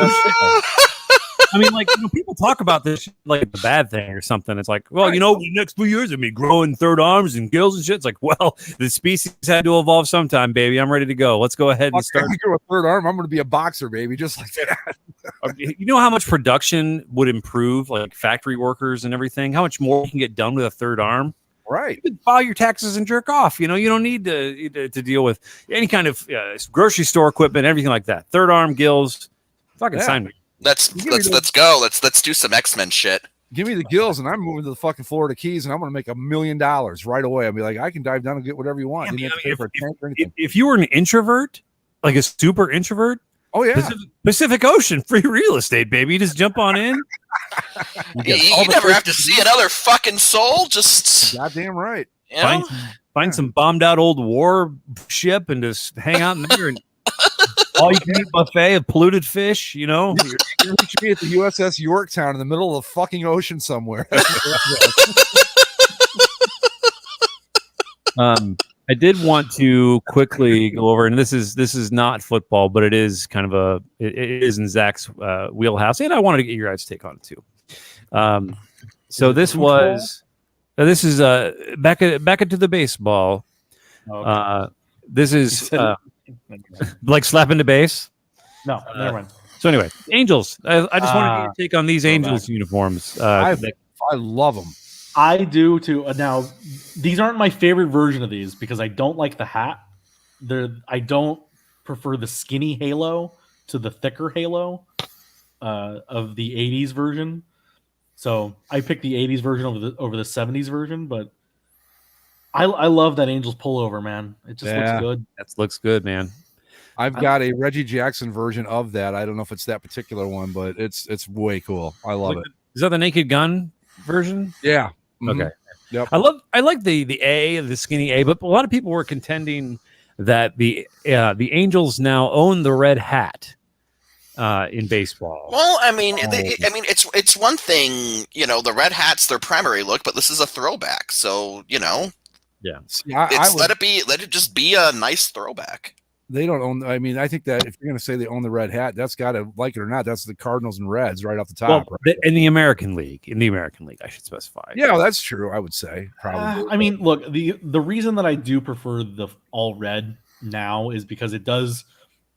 I mean, like, you know, people talk about this like a bad thing or something. It's like, well, you know, the next 2 years of me growing third arms and gills and shit. It's like, well, the species had to evolve sometime, baby. I'm ready to go. Let's go ahead and start. If I grow a third arm, I'm going to be a boxer, baby, just like that. You know how much production would improve, like factory workers and everything? How much more you can get done with a third arm? Right. You can file your taxes and jerk off. You know, you don't need to deal with any kind of grocery store equipment, everything like that. Third arm, gills, fucking sign me. Let's go. Let's do some X-Men shit. Give me the gills, and I'm moving to the fucking Florida Keys, and I'm going to make $1 million right away. I'll be like, I can dive down and get whatever you want. Yeah, if you were an introvert, like a super introvert, oh yeah, Pacific Ocean, free real estate, baby. You just jump on in. You never have to see another fucking soul. Just goddamn right. You know? Find some bombed out old war ship and just hang out in there and all you can eat buffet of polluted fish. You know, you should be at the USS Yorktown in the middle of the fucking ocean somewhere. I did want to quickly go over, and this is not football, but it is kind of it is in Zach's wheelhouse, and I wanted to get your guys' take on it too. So this is back into the baseball. Okay. This is like slapping the base. No, never mind. So anyway, Angels. I just wanted to get your take on these Angels uniforms. I love them. I do too. Now, these aren't my favorite version of these because I don't like the hat. I don't prefer the skinny halo to the thicker halo of the 80s version. So I picked the 80s version over the 70s version, but I love that Angels pullover, man. It just looks good. That looks good, man. I've got a Reggie Jackson version of that. I don't know if it's that particular one, but it's way cool. I love it. Is that the Naked Gun version? Yeah. Okay. Yep. I like the A, the skinny A, but a lot of people were contending that the Angels now own the red hat in baseball. Well, I mean, it's one thing, the red hat's their primary look, but this is a throwback, so See, let it just be a nice throwback. they don't own. I mean, I think that if you're going to say they own the red hat, that's got to, like it or not, that's the Cardinals and Reds right off the top. Right? In the American League, I should specify. Yeah, that's true. I would say probably. I mean, look, the reason that I do prefer the all red now is because it does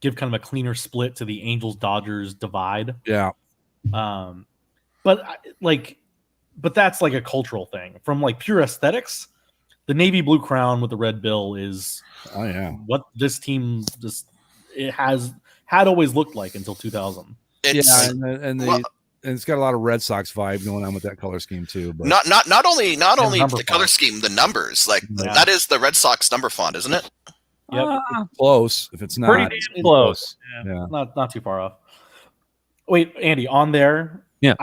give kind of a cleaner split to the Angels Dodgers divide. Yeah. But that's like a cultural thing. From like pure aesthetics, the navy blue crown with the red bill is what this team had always looked like until 2000. And it's got a lot of Red Sox vibe going on with that color scheme too. But Not only the color font. Scheme, the numbers, that is the Red Sox number font, isn't it? Yep. Close. If it's not, Pretty damn close. Yeah. Not too far off. Wait, Andy, on there. Yeah.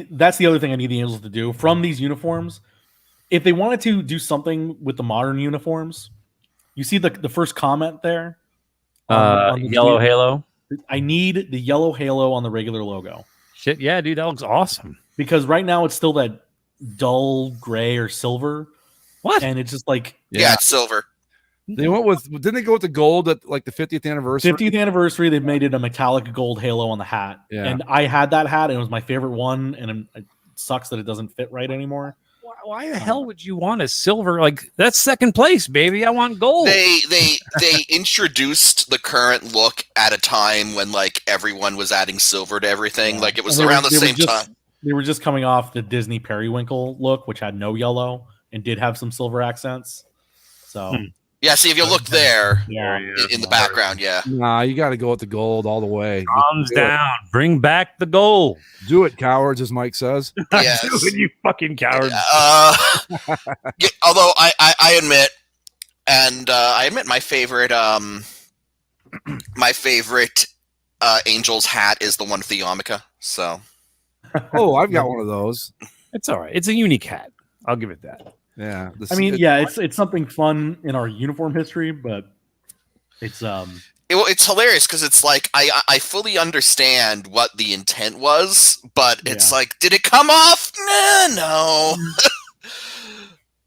That's the other thing I need the Angels to do from these uniforms. If they wanted to do something with the modern uniforms, you see the first comment there. On the Yellow tweet? halo. I need the yellow halo on the regular logo Shit, yeah, dude, that looks awesome. because right now it's still that dull gray or silver. What? And it's just like Yeah, it's silver. They went with. Didn't they go with the gold at like the 50th anniversary? 50th anniversary. They've made it a metallic gold halo on the hat. Yeah. And I had that hat, and it was my favorite one. And it sucks that it doesn't fit right anymore. Why the hell would you want a silver? Like, that's second place, baby. I want gold. They introduced the current look at a time when everyone was adding silver to everything. Like it was And around the same time. They were just coming off the Disney periwinkle look, which had no yellow and did have some silver accents. So Yeah, see if you look there yeah, in the background, yeah. Nah, you got to go with the gold all the way. Thumbs down. Bring back the gold. Do it, cowards, as Mike says. Yes. Do it, you fucking cowards. Although I admit, and I admit my favorite Angels hat is the one with the yarmulke. So Oh, I've got one of those. It's all right. It's a unique hat. I'll give it that. Yeah. I mean, it's something fun in our uniform history, but it's it's hilarious because it's like I fully understand what the intent was, but it's like, did it come off? No.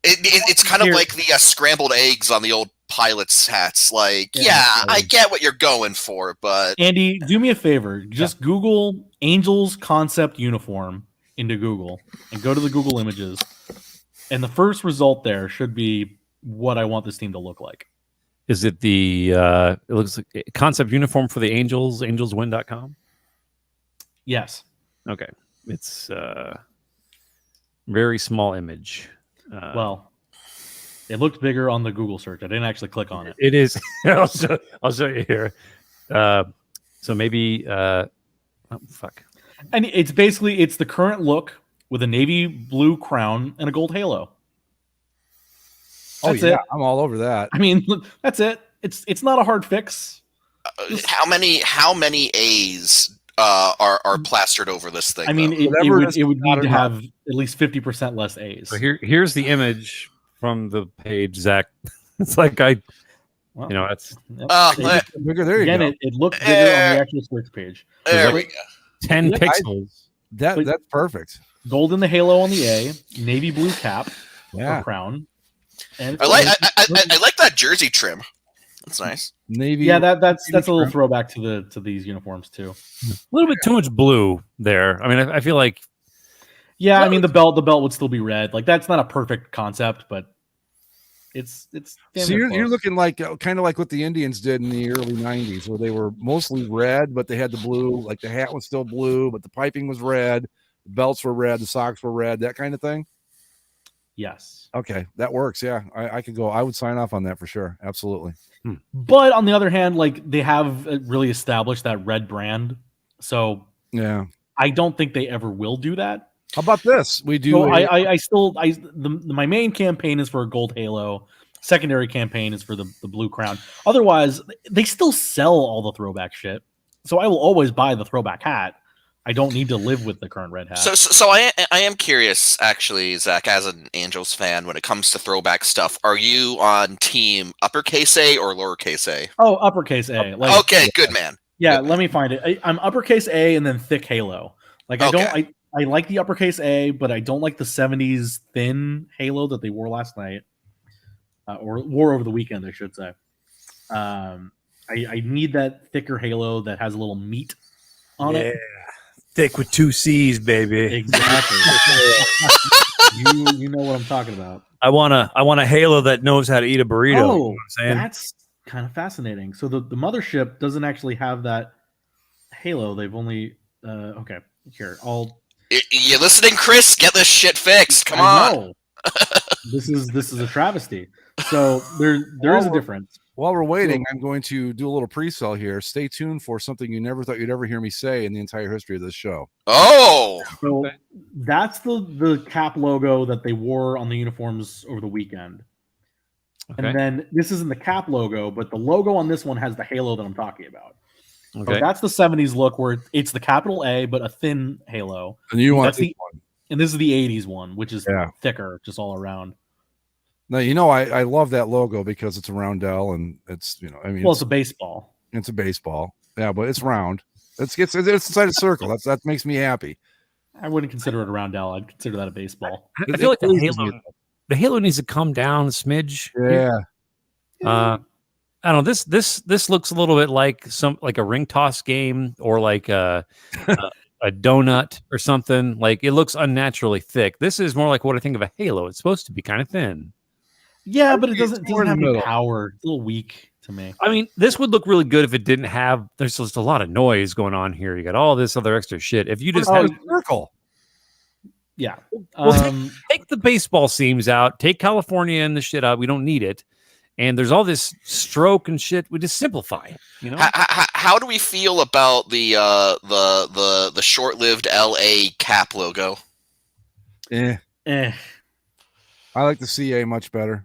It's kind of like the scrambled eggs on the old pilots' hats. Like, I get what you're going for, but Andy, do me a favor. Just Google Angels concept uniform into Google and go to the Google images. And the first result there should be what I want this team to look like. Is it the it looks like concept uniform for the Angels, angelswin.com? Yes. Okay. It's very small image. Well, it looked bigger on the Google search. I didn't actually click on it. It is. I'll show you here. So maybe fuck. And it's the current look with a navy blue crown and a gold halo. That's it. I'm all over that. I mean, that's it. It's not a hard fix. how many A's are plastered over this thing? I mean, though? it would need to have at least 50% less A's. So here's the image from the page, Zach. It's like Well, that's Bigger, there you again, go. it looked bigger on the actual search page. there we go. 10 Yeah, pixels. That's perfect. Gold in the halo on the A, navy blue cap Yeah. or crown. And I like that jersey trim. That's nice. Navy. yeah, that's a little throwback to these uniforms too. A little bit too much blue there. I mean, I feel like Yeah, I mean the belt would still be red. Like that's not a perfect concept, but it's damn So near you're close. looking like kind of like what the Indians did in the early 90s, where they were mostly red, but they had the blue. Like the hat was still blue, but the piping was red. The belts were red. The socks were red. That kind of thing. Yes. Okay, that works. Yeah, I could go. I would sign off on that for sure. Absolutely. But on the other hand, like they have really established that red brand. So Yeah. I don't think they ever will do that. How about this? We do. So my main campaign is for a gold halo. Secondary campaign is for the blue crown. Otherwise, they still sell all the throwback shit. So I will always buy the throwback hat I don't need to live with the current red hat. So I am curious, actually, Zach, as an Angels fan, when it comes to throwback stuff, are you on team uppercase A or lowercase A? Oh, uppercase A. Okay, good man. Yeah, Good let me find it. I'm uppercase A and then thick halo. Like I like the uppercase A, but I don't like the 70s thin halo that they wore last night, or wore over the weekend, I should say. I need that thicker halo that has a little meat on it. Thick with 2 C's, baby. Exactly. you know what I'm talking about. I want a halo that knows how to eat a burrito. You know Oh, what I'm saying? that's kind of fascinating. So the mothership doesn't actually have that halo. They've only okay. Here, You listening, Chris? Get this shit fixed. Come I on. know. This is a travesty. So there is a difference. While we're waiting, I'm going to do a little pre-sell here. Stay tuned for something you never thought you'd ever hear me say in the entire history of this show. Oh, So that's the cap logo that they wore on the uniforms over the weekend. Okay. And then this isn't the cap logo, but the logo on this one has the halo that I'm talking about. Okay. So that's the 70s look where it's the capital A, but a thin halo. And you want That's this the- one. And this is the 80s one, which is Yeah. thicker, just all around. Now, I love that logo because it's a roundel and it's, Well, it's a baseball. it's a baseball. Yeah, but it's round. It's inside a circle. That makes me happy. I wouldn't consider it a roundel. I'd consider that a baseball. I feel like the pleases halo, me. the halo needs to come down a smidge. Yeah. I don't know. This looks a little bit like a ring toss game or like a donut or something. Like it looks unnaturally thick. This is more like what I think of a halo. It's supposed to be kind of thin. Yeah, but it doesn't more in have the any middle. power. It's a little weak to me. I mean, this would look really good if it didn't have. There's just a lot of noise going on here. You got all this other extra shit. If you just Oh, had, circle. Yeah. Well, take the baseball seams out, take California and the shit out. We don't need it. And there's all this stroke and shit. We just simplify it. You know. how do we feel about the short-lived LA cap logo? Eh. I like the CA much better.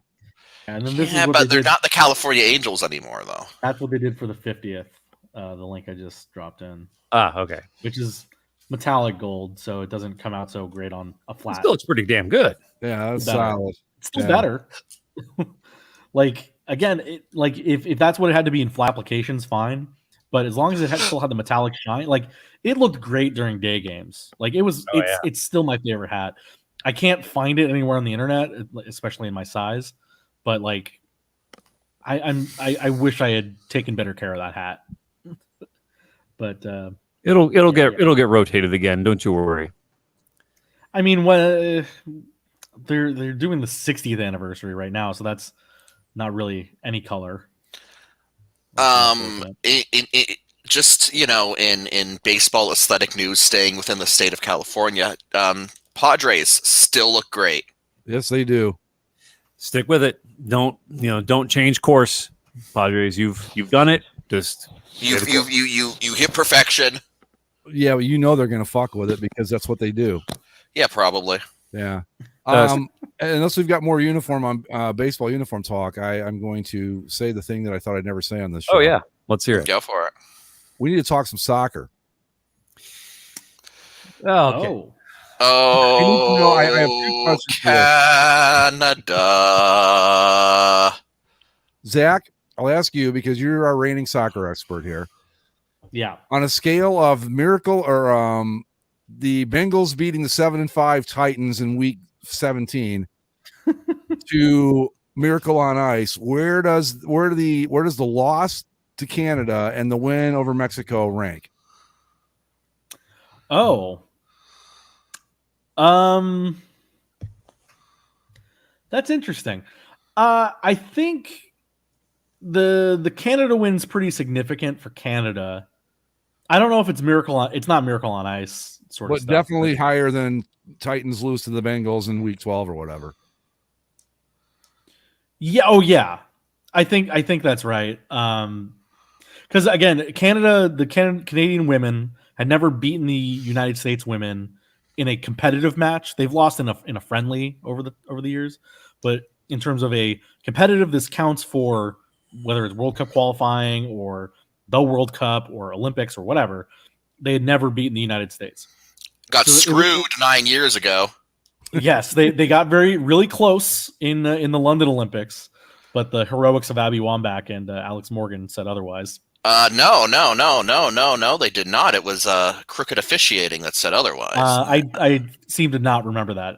And then this Yeah, is what but they they're did. not the California Angels anymore, though. That's what they did for the 50th. The link I just dropped in, Okay. which is metallic gold, so it doesn't come out so great on a It flat. still looks pretty damn good. Yeah, that's Better. solid. It's still Yeah. better. Like again, if that's what it had to be in flat applications, fine. But as long as still had the metallic shine, like it looked great during day games. Like it's still my favorite hat. I can't find it anywhere on the internet, especially in my size. But like, I wish I had taken better care of that hat. But It'll get rotated again. Don't you worry. I mean, when they're doing the 60th anniversary right now, so that's not really any color. Just in baseball aesthetic news, staying within the state of California, Padres still look great. Yes, they do. Stick with it. Don't change course, Padres. You've done it. Just You hit perfection. Yeah, but they're going to fuck with it because that's what they do. Yeah, probably. Yeah. Unless we've got more uniform on baseball uniform talk, I'm going to say the thing that I thought I'd never say on this show. Oh yeah, let's hear it. Go for it. We need to talk some soccer. Oh, okay. Oh, I have two questions here. Canada. Zach, I'll ask you because you're our reigning soccer expert here. Yeah. On a scale of miracle or the Bengals beating the 7-5 Titans in week 17 to miracle on ice, where does the loss to Canada and the win over Mexico rank? Oh. That's interesting. I think the Canada win's pretty significant for Canada. I don't know if it's it's not Miracle on Ice sort of But stuff. definitely higher than Titans lose to the Bengals in week 12 or whatever. Yeah. Oh, yeah. I think that's right. Because again, the Canadian women had never beaten the United States women in a competitive match. They've lost in a friendly over the years, but in terms of a competitive, this counts for whether it's World Cup qualifying or the World Cup or Olympics or whatever. They had never beaten the United States. Got screwed 9 years ago. Yes, they got really close in the London Olympics, but the heroics of Abby Wambach and Alex Morgan said otherwise. No, they did not. It was crooked officiating that said otherwise. I seem to not remember that.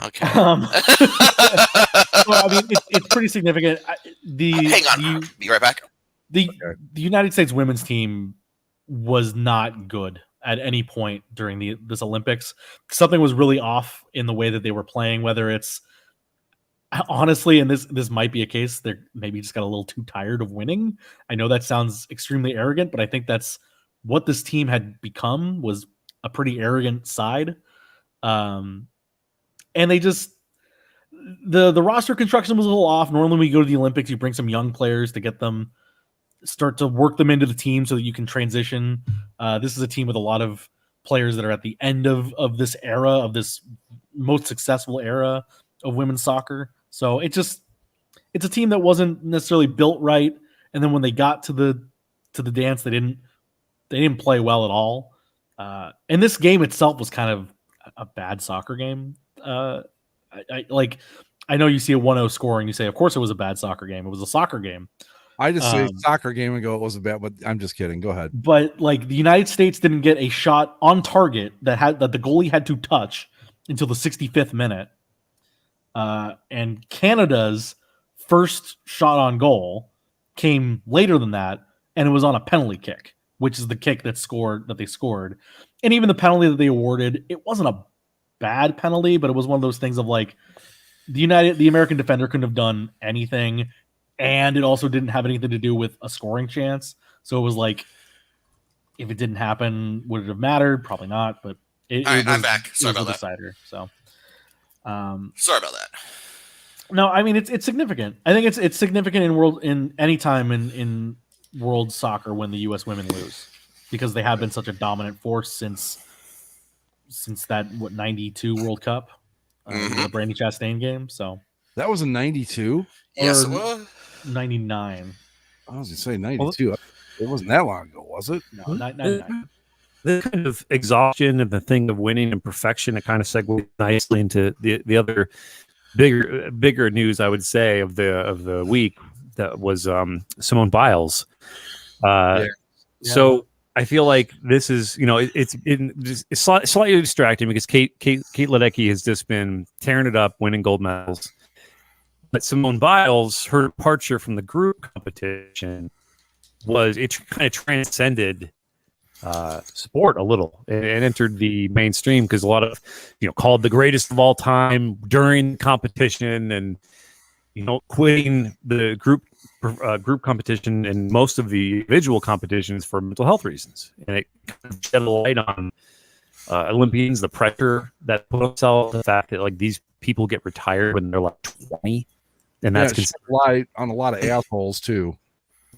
Okay. Well, I mean, it's pretty significant. Hang on, be right back. The United States women's team was not good at any point during this Olympics. Something was really off in the way that they were playing, whether it's honestly, and this might be a case, they're maybe just got a little too tired of winning. I know that sounds extremely arrogant, but I think that's what this team had become, was a pretty arrogant side. And they just, the roster construction was a little off. Normally we go to the Olympics, you bring some young players to get them, start to work them into the team so that you can transition. This is a team with a lot of players that are at the end of this era, of this most successful era of women's soccer. So it's a team that wasn't necessarily built right. And then when they got to the dance, they didn't play well at all. And this game itself was kind of a bad soccer game. I know you see a 1-0 score and you say, of course it was a bad soccer game. It was a soccer game. I just say soccer game and go, it wasn't bad, but I'm just kidding. Go ahead. But like, the United States didn't get a shot on target that the goalie had to touch until the 65th minute. And Canada's first shot on goal came later than that, and it was on a penalty kick, which is the kick that they scored. And even the penalty that they awarded, it wasn't a bad penalty, but it was one of those things of like, the American defender couldn't have done anything. And it also didn't have anything to do with a scoring chance. So it was like, if it didn't happen, would it have mattered? Probably not. But I'm back. Sorry about that. Decider, so, sorry about that. No, I mean it's significant. I think it's significant in any time in world soccer when the U.S. women lose, because they have been such a dominant force since that 92 World Cup, the Brandy Chastain game. So that was a 92. Yes, it was. 99. I was gonna say 92. It wasn't that long ago, was it? No, 99. The kind of exhaustion and the thing of winning and perfection, it kind of segues nicely into the other bigger news, I would say, of the week. That was Simone Biles. So I feel like this is, it's slightly distracting because Kate Ledecky has just been tearing it up, winning gold medals. But Simone Biles, her departure from the group competition it kind of transcended sport a little and entered the mainstream, because a lot of, called the greatest of all time during competition, and, quitting the group competition and most of the individual competitions for mental health reasons. And it kind of shed a light on Olympians, the pressure that put themselves, the fact that like these people get retired when they're like 20. And that's light on a lot of assholes too.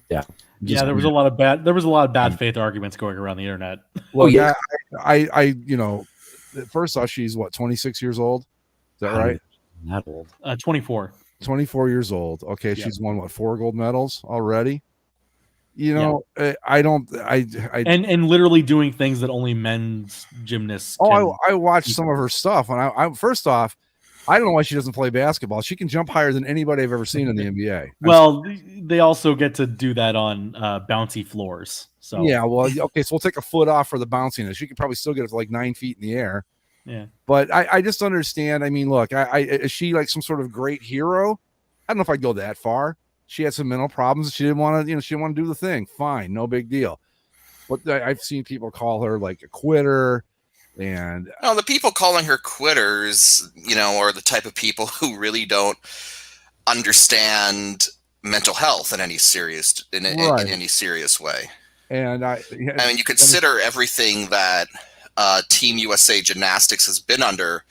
Yeah. There was a lot of bad faith arguments going around the internet. Well, yeah, I first off, she's 26 years old. Is that right? Not old. 24. 24 years old. Okay, she's won 4 gold medals already. I don't. And literally doing things that only men's gymnasts. I watched some of her stuff, and I first off, I don't know why she doesn't play basketball. She can jump higher than anybody I've ever seen in the NBA. Well, they also get to do that on bouncy floors. So yeah, well, okay, so we'll take a foot off for the bounciness. She could probably still get it to like 9 feet in the air. Yeah, but I just understand. I mean, look, is she like some sort of great hero? I don't know if I'd go that far. She had some mental problems. She didn't want to, she didn't want to do the thing. Fine, no big deal. But I've seen people call her like a quitter. And the people calling her quitters, are the type of people who really don't understand mental health in any serious in any serious way. And I mean, you consider everything that Team USA Gymnastics has been under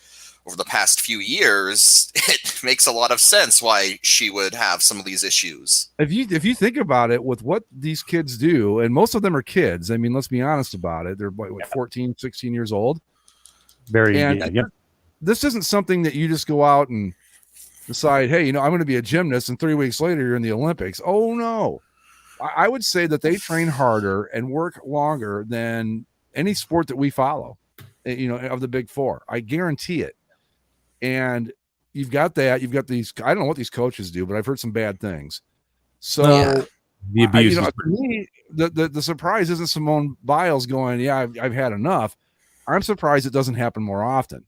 over the past few years. It makes a lot of sense why she would have some of these issues. If you think about it, with what these kids do, and most of them are kids. I mean, let's be honest about it. They're 14, 16 years old. This isn't something that you just go out and decide, hey, I'm going to be a gymnast, and 3 weeks later you're in the Olympics. Oh no. I would say that they train harder and work longer than any sport that we follow, of the big four. I guarantee it. And you've got that. You've got these. I don't know what these coaches do, but I've heard some bad things. So The abuse. to me, the surprise isn't Simone Biles going, "Yeah, I've had enough." I'm surprised it doesn't happen more often,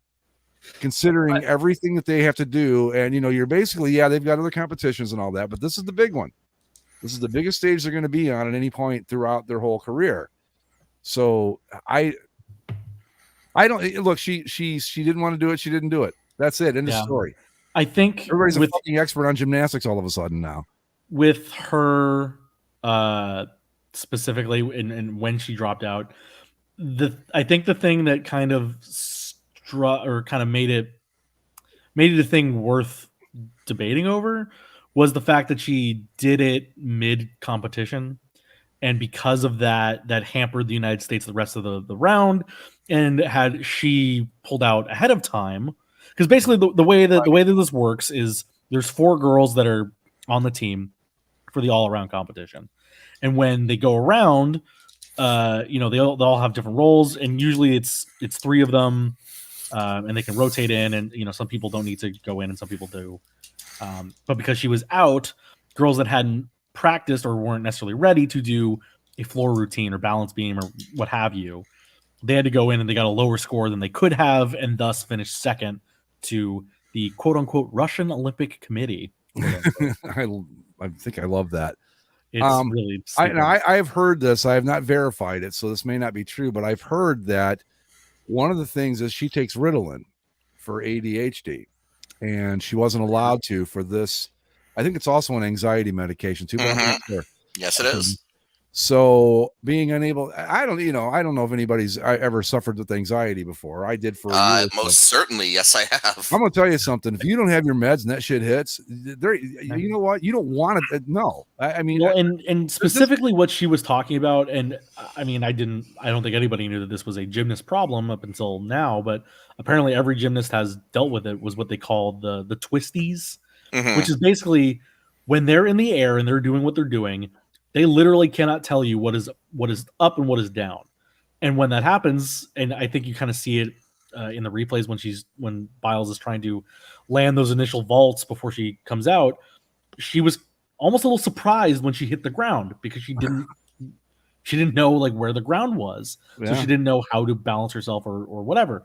considering everything that they have to do. And you're basically, they've got other competitions and all that, but this is the big one. This is the biggest stage they're going to be on at any point throughout their whole career. So I don't look. She didn't want to do it. She didn't do it. That's it. End of story. I think everybody's a fucking expert on gymnastics all of a sudden now. With her specifically, and when she dropped out, I think the thing that kind of made it a thing worth debating over was the fact that she did it mid competition, and because of that hampered the United States the rest of the round. And had she pulled out ahead of time, because basically the way that this works is there's 4 girls that are on the team for the all around competition, and when they go around, they all have different roles, and usually it's 3 of them, and they can rotate in, and some people don't need to go in and some people do. But because she was out, girls that hadn't practiced or weren't necessarily ready to do a floor routine or balance beam or what have you, they had to go in and they got a lower score than they could have, and thus finished second to the quote unquote Russian Olympic Committee. I think I love that. It's really I've heard this. I have not verified it, so this may not be true, but I've heard that one of the things is she takes Ritalin for ADHD, and she wasn't allowed to for this. I think it's also an anxiety medication too. But I'm not sure. Yes, it is. So being unable, I don't know if anybody's ever suffered with anxiety before. I did for a year. Most certainly, yes, I have. I'm gonna tell you something. If you don't have your meds and that shit hits, you know what? You don't want it. No, I mean, and specifically what she was talking about, and I mean, I don't think anybody knew that this was a gymnast problem up until now, but apparently every gymnast has dealt with it. Was what they call the twisties, which is basically when they're in the air and they're doing what they're doing. They literally cannot tell you what is up and what is down. And when that happens, and I think you kind of see it in the replays when Biles is trying to land those initial vaults before she comes out, she was almost a little surprised when she hit the ground because she didn't know like where the ground was. Yeah. So she didn't know how to balance herself or whatever.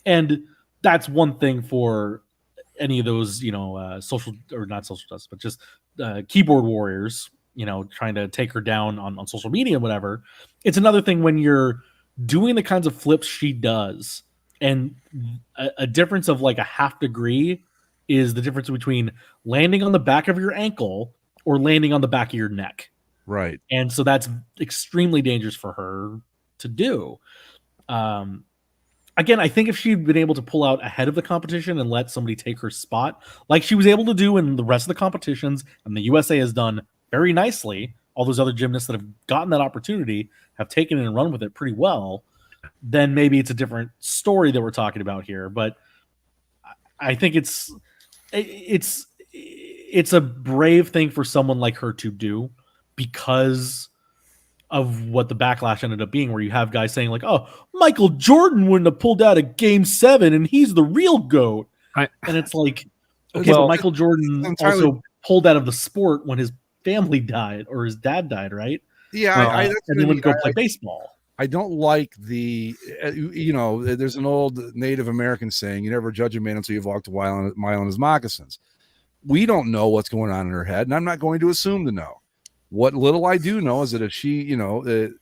And that's one thing for any of those, social or not social justice, but just keyboard warriors, trying to take her down on social media, whatever. It's another thing when you're doing the kinds of flips she does, and a difference of like a half degree is the difference between landing on the back of your ankle or landing on the back of your neck. Right. And so that's extremely dangerous for her to do. Again, I think if she'd been able to pull out ahead of the competition and let somebody take her spot, like she was able to do in the rest of the competitions, and the USA has done very nicely, all those other gymnasts that have gotten that opportunity have taken it and run with it pretty well, then maybe it's a different story that we're talking about here. But I think it's a brave thing for someone like her to do because of what the backlash ended up being, where you have guys saying like, oh, Michael Jordan wouldn't have pulled out a Game 7 and he's the real GOAT. And it's like, okay, but Michael Jordan also pulled out of the sport when his family died or his dad died, right? Yeah, and then would go play baseball. I don't like there's an old Native American saying, you never judge a man until you've walked a mile in his moccasins. We don't know what's going on in her head, and I'm not going to assume to know. What little I do know is that if she, if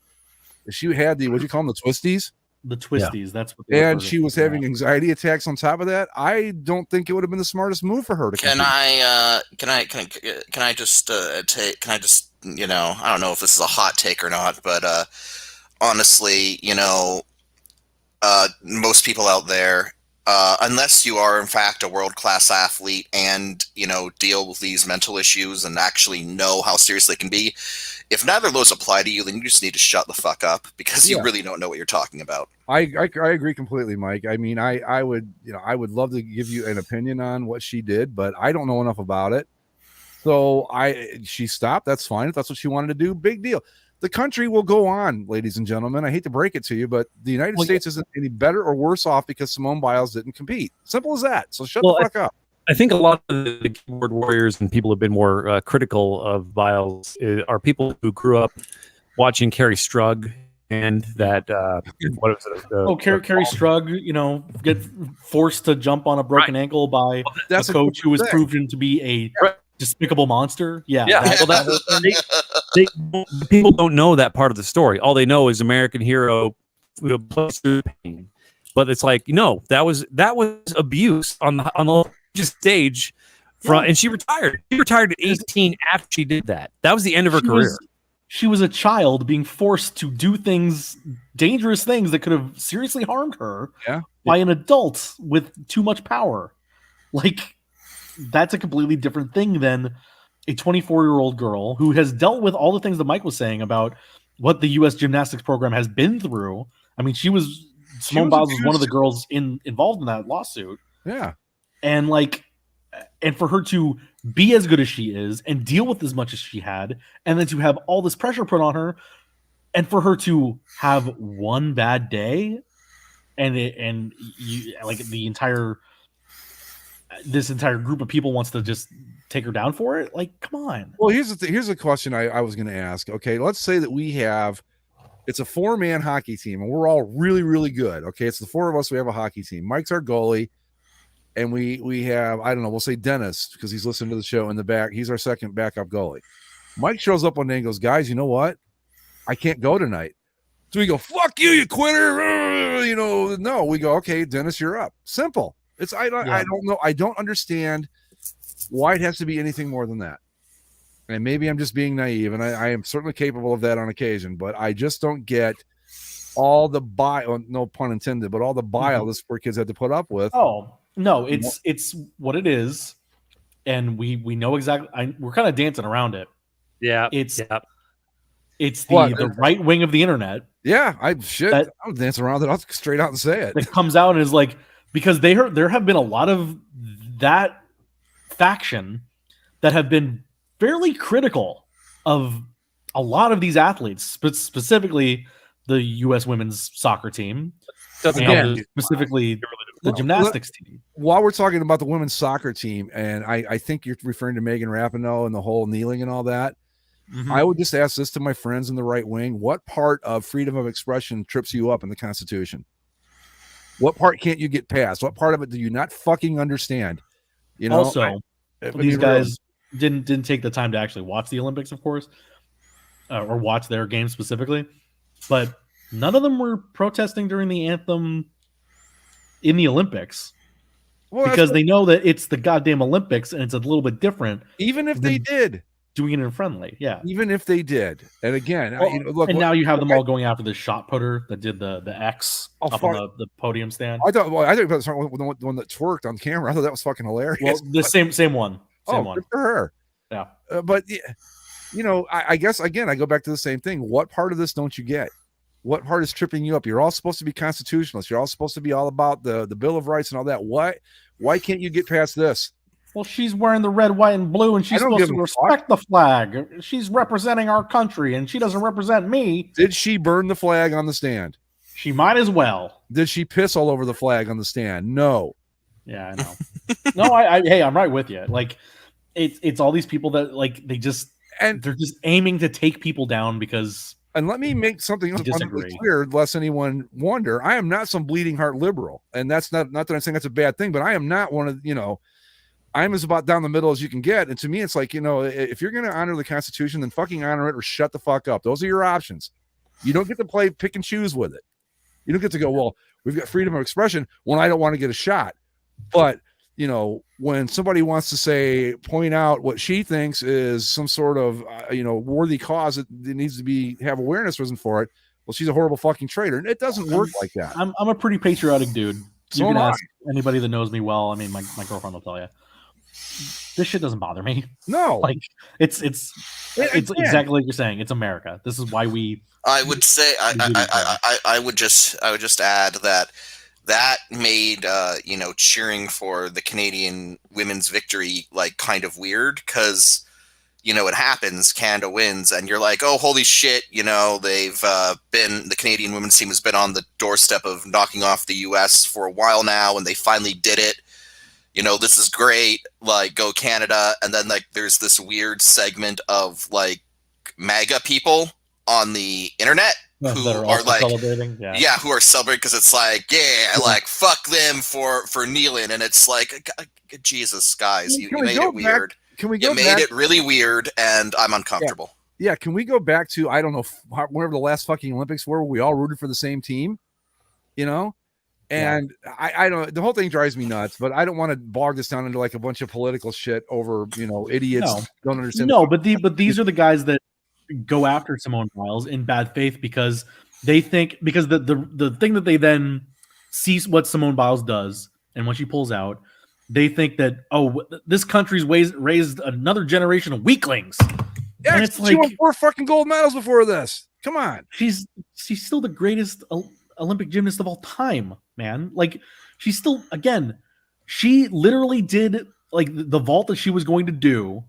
she had what you call them, the twisties? The twisties, that's what and she was having anxiety attacks on top of that, I don't think it would have been the smartest move for her to Can I just I don't know if this is a hot take or not, but honestly, most people out there, unless you are in fact a world-class athlete and deal with these mental issues and actually know how serious they can be, if neither of those apply to you, then you just need to shut the fuck up because you really don't know what you're talking about. I agree completely, Mike. I mean, I would love to give you an opinion on what she did, but I don't know enough about it. So she stopped. That's fine. If that's what she wanted to do, big deal. The country will go on, ladies and gentlemen. I hate to break it to you, but the United States isn't any better or worse off because Simone Biles didn't compete. Simple as that. So shut the fuck up. I think a lot of the keyboard warriors and people who have been more critical of Biles are people who grew up watching Carrie Strug and that what was it? Carrie Strug, get forced to jump on a broken ankle by a coach who was proven to be a despicable monster. Yeah. People don't know that part of the story. All they know is American hero plays through pain. But it's like, that was abuse on the stage and she retired. She retired at 18 after she did that. That was the end of her career. She was a child being forced to do dangerous things that could have seriously harmed her by an adult with too much power. Like, that's a completely different thing than a 24-year-old girl who has dealt with all the things that Mike was saying about what the U.S. gymnastics program has been through. I mean, Simone Biles was one of the girls involved in that lawsuit. Yeah. And for her to be as good as she is and deal with as much as she had, and then to have all this pressure put on her, and for her to have one bad day, this entire group of people wants to just take her down for it. Like, come on. Well, here's a question I was going to ask. Okay, let's say that it's a 4-man hockey team, and we're all really, really good. Okay, it's the 4 of us. We have a hockey team. Mike's our goalie. And we have, I don't know, we'll say Dennis, because he's listening to the show in the back. He's our second backup goalie. Mike shows up one day and goes, guys, you know what? I can't go tonight. So we go, fuck you, you quitter. No, we go, okay, Dennis, you're up. Simple. I don't know. I don't understand why it has to be anything more than that. And maybe I'm just being naive, and I am certainly capable of that on occasion, but I just don't get all the bile, no pun intended, but all the bile this poor kids had to put up with. Oh, no, it's what it is, and we know exactly. We're kind of dancing around it. Yeah, it's the right wing of the internet. Yeah, I'll dance around it. I'll straight out and say it. It comes out and is like, because there have been a lot of that faction that have been fairly critical of a lot of these athletes, specifically the U.S. women's soccer team, specifically the gymnastics team. While we're talking about the women's soccer team, and I think you're referring to Megan Rapinoe and the whole kneeling and all that, I would just ask this to my friends in the right wing: what part of freedom of expression trips you up in the Constitution? What part can't you get past? What part of it do you not fucking understand? Also, these guys didn't take the time to actually watch the Olympics, of course, or watch their games specifically, but none of them were protesting during the anthem in the Olympics, because they know that it's the goddamn Olympics and it's a little bit different. Even if they did doing it in friendly, even if they did, and again, now you have them all going after the shot putter that did the X up on the podium stand. I thought about the one that twerked on camera. I thought that was fucking hilarious. Well, the same one. Good for her. Yeah, but I guess again I go back to the same thing. What part of this don't you get? What part is tripping you up? You're all supposed to be constitutionalists. You're all supposed to be all about the Bill of Rights and all that. Why can't you get past this? Well, she's wearing the red, white, and blue, and she's supposed to respect the flag. She's representing our country, and she doesn't represent me. Did she burn the flag on the stand? She might as well. Did she piss all over the flag on the stand? No. Yeah, I know. No, I'm right with you. Like, it's all these people that they're just aiming to take people down because. And let me make something abundantly clear, lest anyone wonder. I am not some bleeding heart liberal, and that's not that I'm saying that's a bad thing, but I am not one of I'm as about down the middle as you can get. And to me, it's like, if you're going to honor the Constitution, then fucking honor it or shut the fuck up. Those are your options. You don't get to pick and choose with it. You don't get to go, well, we've got freedom of expression when I don't want to get a shot. But, when somebody wants to point out what she thinks is some sort of, worthy cause that needs to have awareness risen for it, well, she's a horrible fucking traitor. And it doesn't work like that. I'm a pretty patriotic dude. You can ask anybody that knows me well. I mean, my girlfriend will tell you. This shit doesn't bother me. No, it's exactly like you're saying. It's America. This is why we. I would say I would just add that made cheering for the Canadian women's victory kind of weird, because it happens, Canada wins, and you're like, oh, holy shit, they've the Canadian women's team has been on the doorstep of knocking off the US for a while now, and they finally did it. This is great, like, go Canada. And then, like, there's this weird segment of, like, MAGA people on the internet who are like celebrating. Yeah, who are celebrating because it's like, like, fuck them for kneeling, and it's like, Jesus, guys, you made it weird. Can we go You made it really weird, and I'm uncomfortable. Yeah, can we go back to, I don't know, whenever the last fucking Olympics were, we all rooted for the same team, And I don't. The whole thing drives me nuts, but I don't want to bog this down into like a bunch of political shit over idiots don't understand. No, but these are the guys that go after Simone Biles in bad faith because they think the thing that they then see what Simone Biles does and when she pulls out, they think that this country's raised another generation of weaklings. Yeah, and it's she won 4 fucking gold medals before this. Come on, she's still the greatest Olympic gymnast of all time, man. Like, she's still, again, she literally did like the vault that she was going to do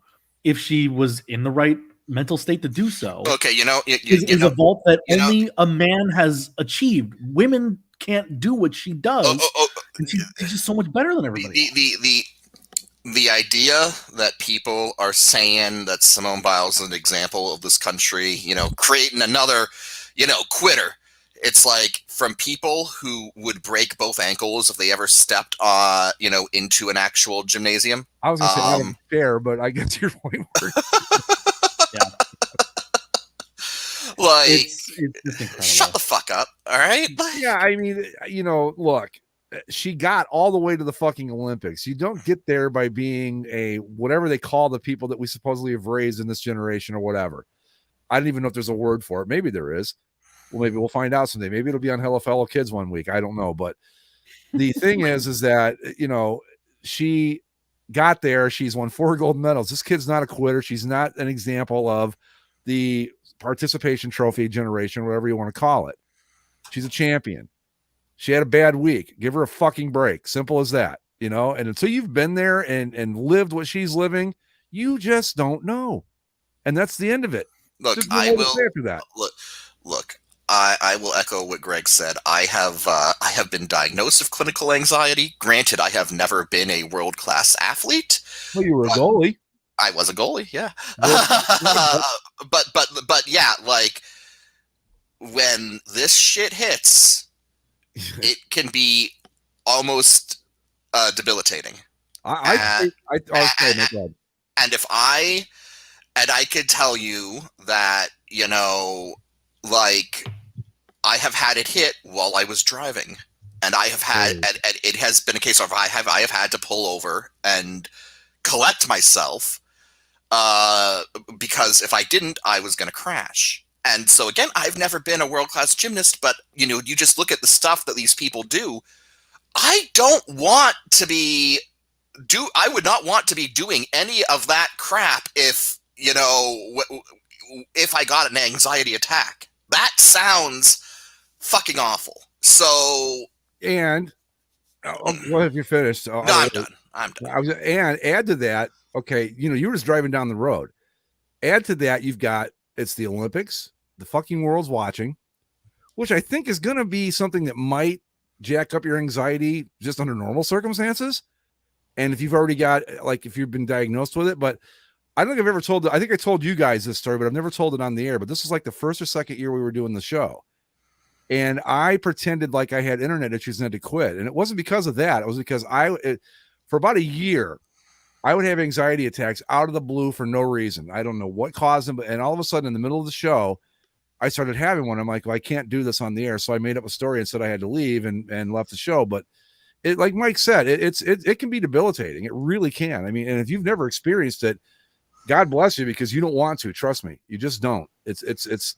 if she was in the right mental state to do so. Okay, is a vault that only a man has achieved. Women can't do what she does. And she's just so much better than everybody. The idea that people are saying that Simone Biles is an example of this country, creating another, quitter. It's like, from people who would break both ankles if they ever stepped, into an actual gymnasium. I was going to say I don't care, but I get to your point. Yeah. Like, it's incredible. Shut the fuck up. All right. Yeah. I mean, look, she got all the way to the fucking Olympics. You don't get there by being a, whatever they call the people that we supposedly have raised in this generation or whatever. I don't even know if there's a word for it. Maybe there is. Well, maybe we'll find out someday. Maybe it'll be on Hello Fellow Kids one week. I don't know. But the thing is that, she got there. She's won 4 gold medals. This kid's not a quitter. She's not an example of the participation trophy generation, whatever you want to call it. She's a champion. She had a bad week. Give her a fucking break. Simple as that, And until you've been there and lived what she's living, you just don't know. And that's the end of it. Look, I will say after that. Look. I will echo what Greg said. I have been diagnosed with clinical anxiety. Granted, I have never been a world-class athlete. Well, you were a goalie. I was a goalie, yeah. But yeah, like, when this shit hits, it can be almost debilitating. And if I could tell you that, like, I have had it hit while I was driving, and I have had, and it has been a case of I have had to pull over and collect myself, because if I didn't, I was going to crash. And so again, I've never been a world-class gymnast, but you just look at the stuff that these people do. I would not want to be doing any of that crap if I got an anxiety attack. That sounds fucking awful. So, and what have you finished? No, I'm done. And add to that, okay, you were just driving down the road. Add to that, you've got, it's the Olympics, the fucking world's watching, which I think is going to be something that might jack up your anxiety just under normal circumstances. And if you've already got, like, if you've been diagnosed with it, but I don't think I've ever told it. I think I told you guys this story, but I've never told it on the air. But this was like the first or second year we were doing the show. And I pretended like I had internet issues and had to quit. And it wasn't because of that. It was because for about a year, I would have anxiety attacks out of the blue for no reason. I don't know what caused them. And all of a sudden, in the middle of the show, I started having one. I'm like, well, I can't do this on the air. So I made up a story and said I had to leave and left the show. But it, like Mike said, it can be debilitating. It really can. I mean, and if you've never experienced it, God bless you, because you don't want to. Trust me, you just don't. It's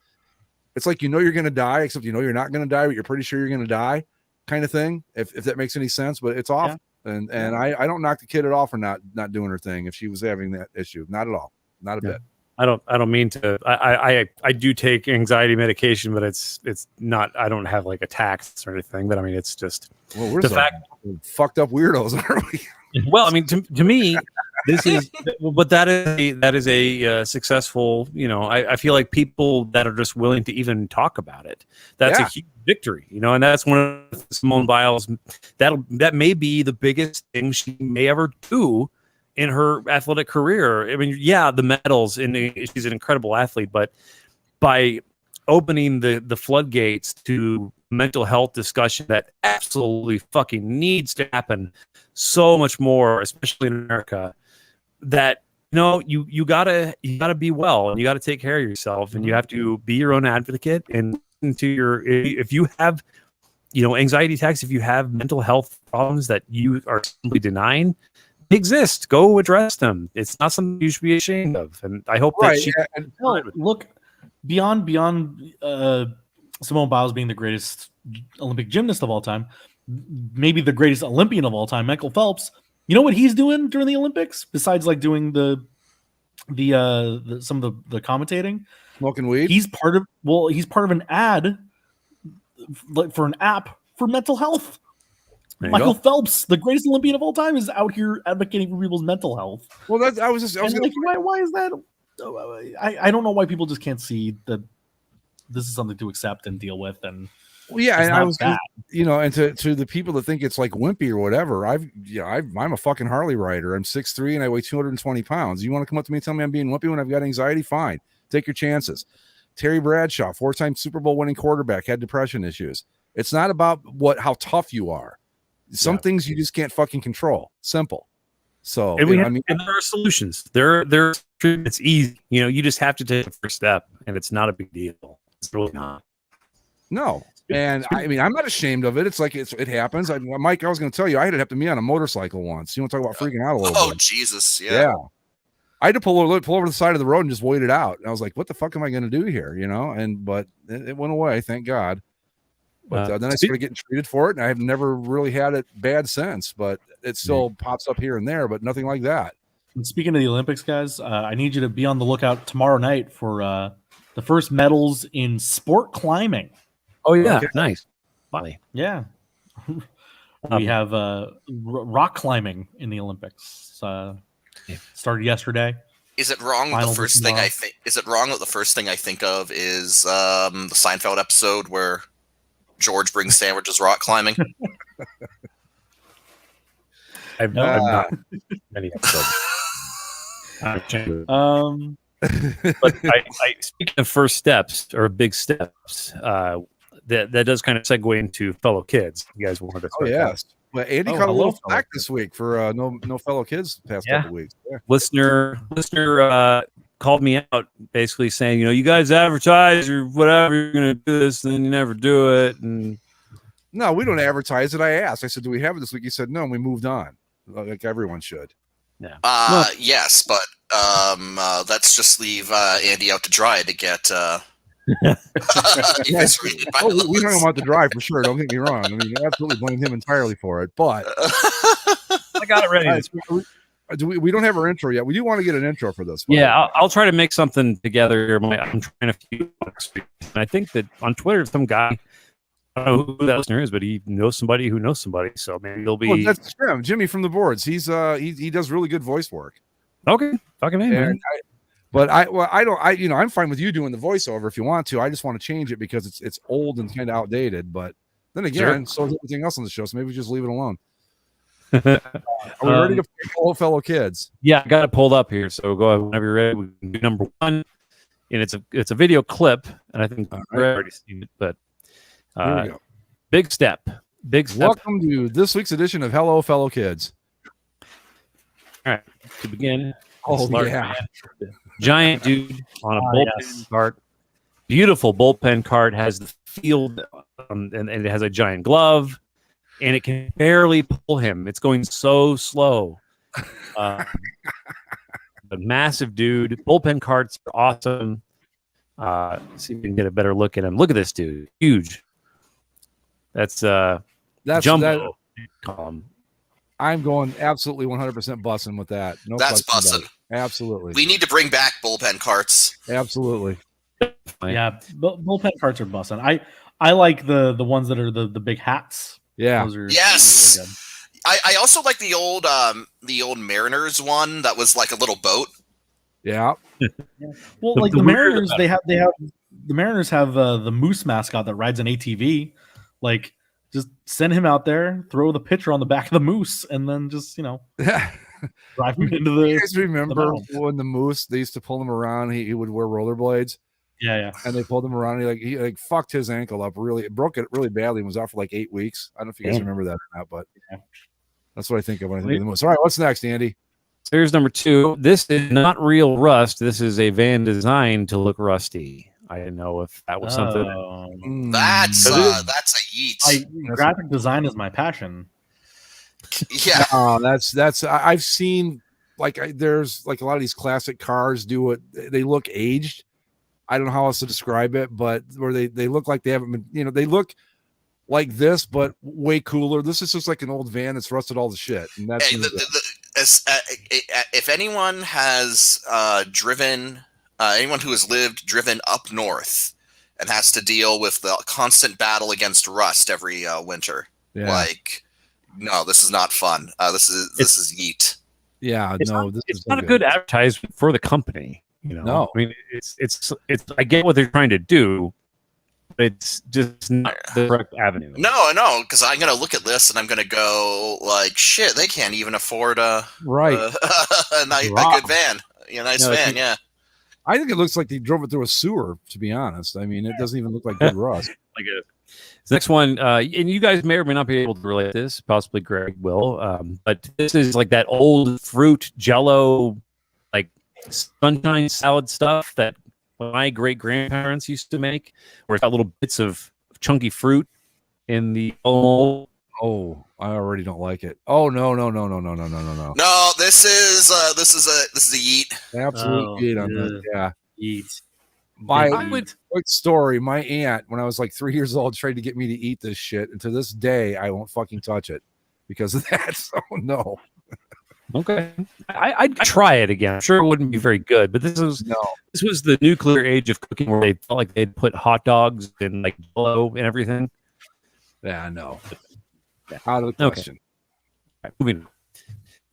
like, you're going to die, except you're not going to die, but you're pretty sure you're going to die, kind of thing. If that makes any sense, but it's awful. Yeah. And I don't knock the kid at all for not doing her thing if she was having that issue. Not at all. Not a bit. I don't mean to. I do take anxiety medication, but it's not. I don't have like attacks or anything. But I mean, it's just we're the fact fucked up weirdos, aren't we? Well, I mean, to me, This is, but that is a successful. I feel like people that are just willing to even talk about it. That's a huge victory, and that's one of Simone Biles. That may be the biggest thing she may ever do in her athletic career. I mean, the medals, and she's an incredible athlete, but by opening the floodgates to mental health discussion that absolutely fucking needs to happen so much more, especially in America, that you gotta be well, and you gotta take care of yourself, and you have to be your own advocate. And if you have anxiety attacks, if you have mental health problems that you are simply denying, they exist. Go address them. It's not something you should be ashamed of. And I hope that she look beyond Simone Biles being the greatest Olympic gymnast of all time, maybe the greatest Olympian of all time, Michael Phelps. You know what he's doing during the Olympics besides like doing the some of the commentating, smoking weed? He's part of an ad for an app for mental health. Michael Phelps, the greatest Olympian of all time, is out here advocating for people's mental health. Well, I was like, why is that? I don't know why people just can't see that this is something to accept and deal with. And and I was, and to the people that think it's like wimpy or whatever, I'm a fucking Harley rider. I'm 6'3" and I weigh 220 pounds. You want to come up to me and tell me I'm being wimpy when I've got anxiety? Fine, take your chances. Terry Bradshaw, 4-time Super Bowl winning quarterback, had depression issues. It's not about how tough you are. Some things you just can't fucking control. Simple. So, and there are solutions. It's easy. You just have to take the first step, and it's not a big deal. It's really not. No. And I'm not ashamed of it. It's like it happens. Mike, I was going to tell you, I had it happen to me on a motorcycle once. You want to talk about freaking out a little bit? Oh, Jesus. Yeah. I had to pull over the side of the road and just wait it out. And I was like, what the fuck am I going to do here? But it went away. Thank God. But then I started getting treated for it, and I've never really had it bad since. But it still pops up here and there, but nothing like that. And speaking of the Olympics, guys, I need you to be on the lookout tomorrow night for the first medals in sport climbing. Oh yeah, okay. Nice. Funny. Yeah. We have rock climbing in the Olympics. Started yesterday. Is it wrong that the first thing I think of is the Seinfeld episode where George brings sandwiches rock climbing? I've not many episodes. But I speaking of first steps or big steps, that does kind of segue into fellow kids. You guys wanted to start. Oh yes. Well, Andy caught a little flack this week for no fellow kids the past couple weeks. Yeah. Listener called me out, basically saying, you guys advertise or whatever, you're going to do this, and then you never do it. And no, we don't advertise it. I asked. I said, "Do we have it this week?" He said, "No," and we moved on, like everyone should. Yeah. Yes, but let's just leave Andy out to dry to get. We don't know about the drive for sure. Don't get me wrong. I mean, I absolutely blame him entirely for it. But I got it ready. We don't have our intro yet. We do want to get an intro for this. Yeah, I'll try to make something together. I'm trying a few. And I think that on Twitter, some guy, I don't know who that listener is, but he knows somebody who knows somebody. So maybe he'll be. Well, that's Jimmy from the boards. He does really good voice work. Okay, fucking man. I'm fine with you doing the voiceover if you want to. I just want to change it because it's old and kind of outdated. But then again, so is everything else on the show. So maybe we just leave it alone. Are we ready to play Hello Fellow Kids? Yeah, I got it pulled up here. So go ahead whenever you're ready. We can do number one, and it's a video clip, and I think I've already seen it. But here we go. Big step. Welcome to this week's edition of Hello Fellow Kids. All right, to begin. Oh yeah. Giant dude on a bullpen cart. Beautiful bullpen cart, has the field and it has a giant glove, and it can barely pull him. It's going so slow. A massive dude. Bullpen carts are awesome. See if we can get a better look at him. Look at this dude. Huge. That's Jumbo. I'm going absolutely 100% bussing with that. No, that's bussing. Absolutely. We need to bring back bullpen carts. Absolutely. Yeah, bullpen carts are bussing. I like the ones that are the big hats. Yeah. Those are yes. really good. I also like the old Mariners one that was like a little boat. Yeah. Well, The- like the the weird Mariners, about the Mariners have the Moose mascot that rides an ATV. Like, just send him out there, throw the pitcher on the back of the Moose, and then just drive him into You the. guys remember mound. when the Moose, they used to pull him around, he would wear rollerblades, Yeah. and they pulled him around, and he fucked his ankle up really, broke it really badly, and was out for like 8 weeks. I don't know if you guys Damn. remember that or not, but Yeah. that's what I think of when I think of the Moose. All right, what's next, Andy? Here's number 2. This is not real rust. This is a van designed to look rusty. I didn't know if that was something. That's Mm. a yeet. Graphic design is my passion. Yeah. I've seen there's like a lot of these classic cars do it. They look aged. I don't know how else to describe it, but where they look like they haven't been, they look like this, but way cooler. This is just like an old van that's rusted all the shit. And that's Hey, if anyone has anyone who has driven up north and has to deal with the constant battle against rust every winter, no, this is not fun. This is yeet. Yeah, It's no, not, this it's is not a good advertisement for the company. No. I mean, it's. I get what they're trying to do, but it's just not the correct avenue. No, because I'm gonna look at this and I'm gonna go like, shit, they can't even afford a right. a good van, nice van, yeah. I think it looks like they drove it through a sewer. To be honest, I mean, it doesn't even look like good rust. Like this next one, and you guys may or may not be able to relate this. Possibly Greg will, but this is like that old fruit Jello, like sunshine salad stuff that my great grandparents used to make, where it's got little bits of chunky fruit in the mold. Oh, I already don't like it. Oh no. No, this is a yeet. Absolute yeet on that. Yeah. Yeet. Quick story. My aunt, when I was like 3 years old, tried to get me to eat this shit, and to this day, I won't fucking touch it because of that. So no. Okay, I'd try it again. I'm sure it wouldn't be very good, but this was the nuclear age of cooking where they felt like they'd put hot dogs and like Jello and everything. Yeah, no. Out of the question. All right, moving on.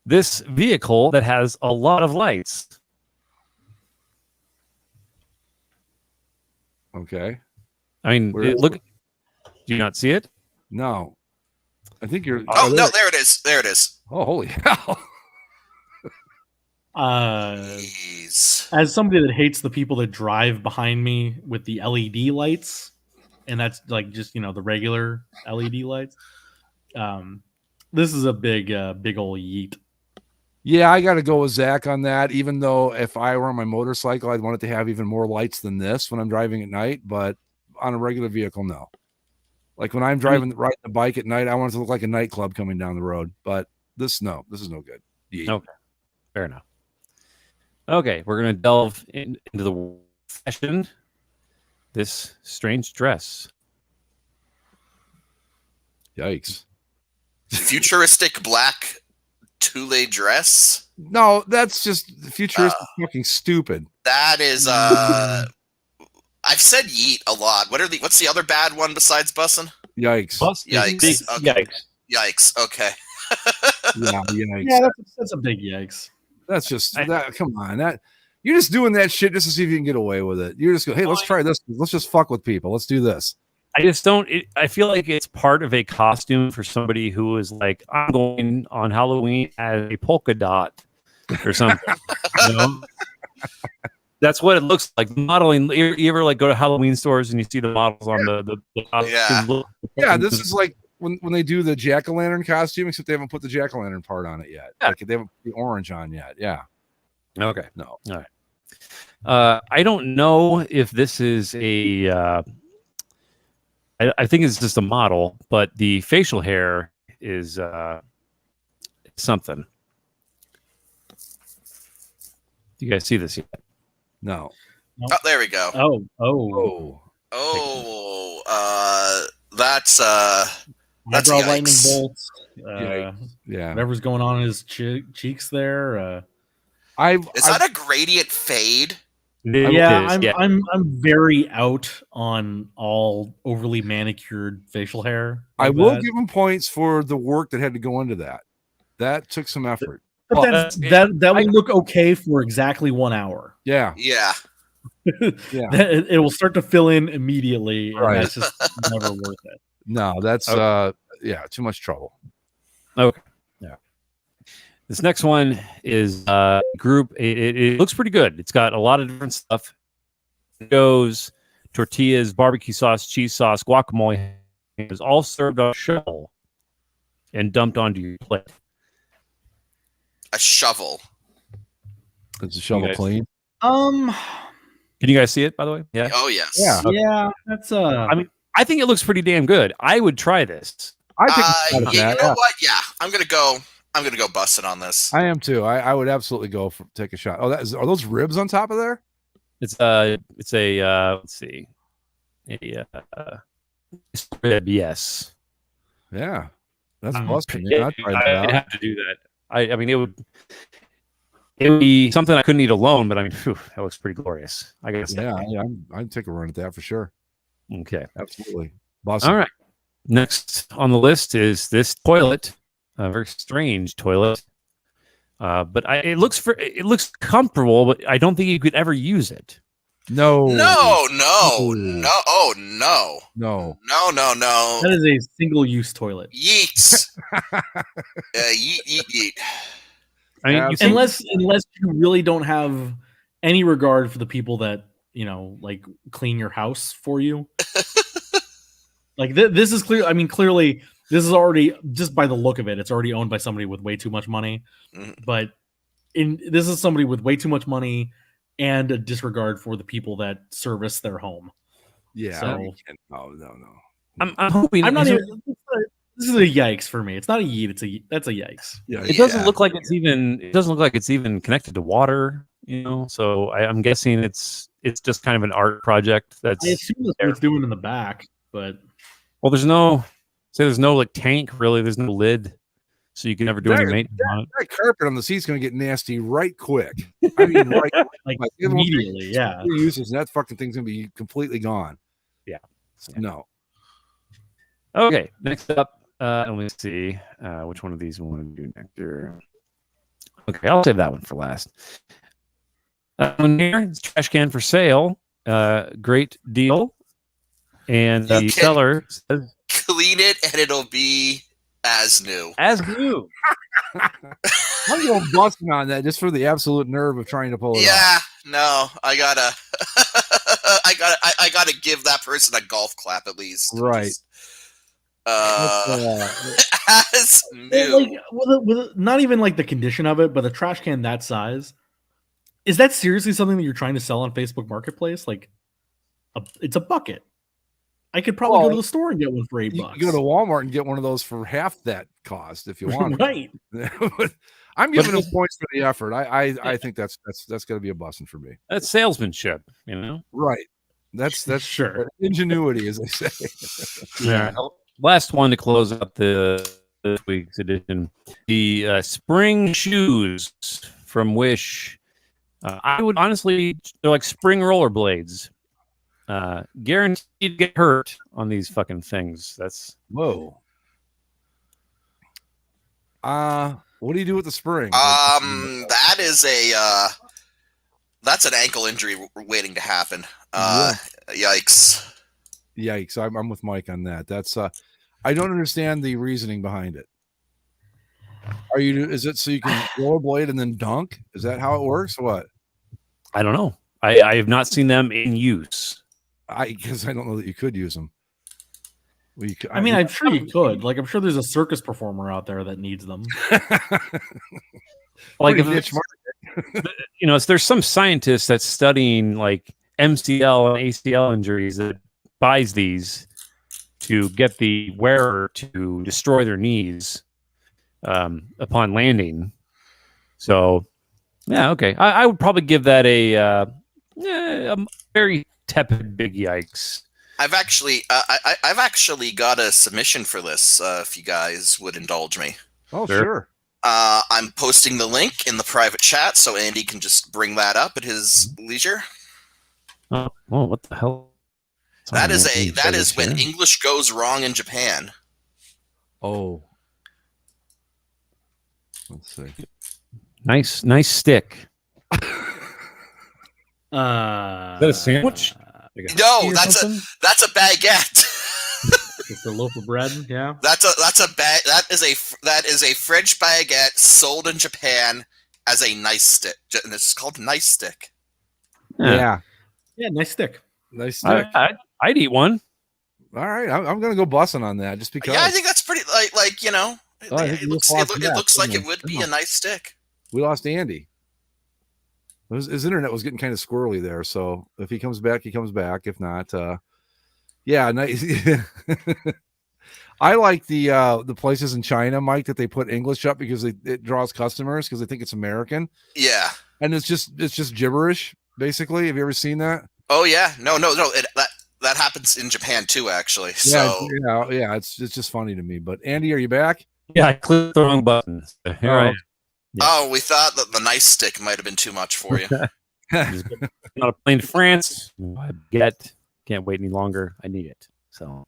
This vehicle that has a lot of lights. Okay. I mean, look. Do you not see it? No. I think you're. Oh no, there it is. There it is. Oh, holy hell. Jeez. As somebody that hates the people that drive behind me with the LED lights, and that's like just the regular LED lights. This is a big old yeet. Yeah, I got to go with Zach on that. Even though if I were on my motorcycle, I'd want it to have even more lights than this when I'm driving at night. But on a regular vehicle, no. Like when I'm riding the bike at night, I want it to look like a nightclub coming down the road. But this is no good. Yeet. Okay, fair enough. Okay, we're gonna delve into the fashion. This strange dress. Yikes. Futuristic black Tule dress. No, that's just futuristic fucking stupid. That is I've said yeet a lot. What's the other bad one besides bussin'? Yikes. Yikes. Okay. Yikes. Okay. Yeah, yikes. Yeah, that's a big yikes. That's just that. Come on, that you're just doing that shit just to see if you can get away with it. You're just go, hey, let's try this. Let's just fuck with people. Let's do this. I just don't. I feel like it's part of a costume for somebody who is like, I'm going on Halloween as a polka dot or something. That's what it looks like. Modeling. You ever like go to Halloween stores and you see the models on the Yeah. Yeah, this is like when they do the jack-o'-lantern costume, except they haven't put the jack-o'-lantern part on it yet. Yeah. Like they haven't put the orange on yet. Yeah. Okay. No. All right. I don't know if this is a. I think it's just a model, but the facial hair is something. Do you guys see this yet? No. Oh, there we go. That's Eyebrow lightning yikes. bolts. Yeah. Whatever's going on in his cheeks there. Is that a gradient fade? I'm very out on all overly manicured facial hair. I will give him points for the work that had to go into that. That took some effort. But Well, that will look okay for exactly 1 hour. Yeah. Yeah. Yeah. It will start to fill in immediately, and Right. that's just never worth it. No, that's too much trouble. Okay. Yeah. This next one is group. It looks pretty good. It's got a lot of different stuff. It goes tortillas, barbecue sauce, cheese sauce, guacamole. It was all served on a shovel and dumped onto your plate. A shovel. Is the shovel guys- clean? Can you guys see it, by the way? Yeah. Oh yes. Yeah. Yeah, that's I mean, I think it looks pretty damn good. I would try this. I think You know what? Yeah, I'm gonna go busting on this. I am too. I would absolutely go take a shot. Oh, are those ribs on top of there? It's a let's see, rib. Yes. Yeah, that's Mhm. busting. Yeah, I'd try that I'd out. have to do that. I mean, it would be something I couldn't eat alone, but I mean, phew, that looks pretty glorious. I guess. Yeah, I'd take a run at that for sure. Okay. Absolutely. Busting. All right. Next on the list is this toilet, a very strange toilet. But it looks comfortable, but I don't think you could ever use it. No. No. Oh no. No. No. That is a single-use toilet. Yeets. Yeet. I mean, you think, Unless you really don't have any regard for the people that like clean your house for you. Like this is clear. I mean, clearly this is already, just by the look of it, it's already owned by somebody with way too much money. Mhm. But this is somebody with way too much money and a disregard for the people that service their home. Yeah. So- No. I'm hoping I'm not it's- even. This is a yikes for me. It's not a yeet. That's a yikes. Yeah. It doesn't look like it's even. It doesn't look like it's even connected to water. So I'm guessing it's just kind of an art project. That's I assume that's what it's doing in the back, but well. There's no like tank really. There's no lid, so you can never do any maintenance on it. That carpet on the seat's going to get nasty right quick. I mean, right like Like, it won't be- immediately, yeah. uses, and that fucking thing's going to be completely gone. Yeah. So, no. Okay, next up, let me see which one of these we want to do next year. Okay, I'll save that one for last. One here, it's trash can for sale. Great deal. And the Okay. seller says, Clean it and it'll be as new. as new. I'm going busting on that just for the absolute nerve of trying to pull it off. Yeah. No. I gotta. I gotta give that person a golf clap at least. Right. As new. Like, with not even like the condition of it, but a trash can that size. Is that seriously something that you're trying to sell on Facebook Marketplace? Like, it's a bucket. I could probably go to the store and get one for $8. You can go to Walmart and get one of those for half that cost if you want. Right. But I'm giving them points for the effort. I think that's going to be a busting for me. That's salesmanship, Right. That's Sure. ingenuity, as they say. Yeah. Last one to close out this week's edition. The spring shoes from Wish. I would honestly, they're like spring rollerblades. Guaranteed to get hurt on these fucking things. That's Whoa. What do you do with the spring? That is that's an ankle injury waiting to happen. Yikes. Yikes! I'm with Mike on that. That's I don't understand the reasoning behind it. Is it so you can rollerblade and then dunk? Is that how it works? Or what? I don't know. I have not seen them in use. Because I don't know that you could use them. Well, I mean, I'm sure you could. Like, I'm sure there's a circus performer out there that needs them. Like if Pretty niche it's, there's some scientist that's studying like MCL and ACL injuries that buys these to get the wearer to destroy their knees upon landing. So, yeah, okay. I would probably give that a very tepid big yikes. I've actually got a submission for this. If you guys would indulge me. Oh, Sure. sure. I'm posting the link in the private chat, so Andy can just bring that up at his leisure. Oh, what the hell? That is when English goes wrong in Japan. Oh. Let's see. Nice stick. Is that that a sandwich? No, that's a baguette. It's a loaf of bread. Yeah. That is a French baguette sold in Japan as a nice stick. And it's called nice stick. Yeah. Yeah, nice stick. Nice stick. I'd eat one. All right, I'm going to go bussing on that just because. Yeah, I think that's pretty like you know. I think It looks like it would be Yeah. a nice stick. We lost Andy. His internet was getting kind of squirrely there, so if he comes back, he comes back. If not, yeah, nice. I like the places in China, Mike, that they put English up because it draws customers because they think it's American, Yeah. and it's just gibberish basically. Have you ever seen that? Oh yeah. No. That happens in Japan too, actually. So Yeah. It's just funny to me. But Andy, are you back? Yeah, I clicked the wrong button. So here I am. Yeah. Oh, we thought that the nice stick might have been too much for you. On a plane to France. I can't wait any longer. I need it. So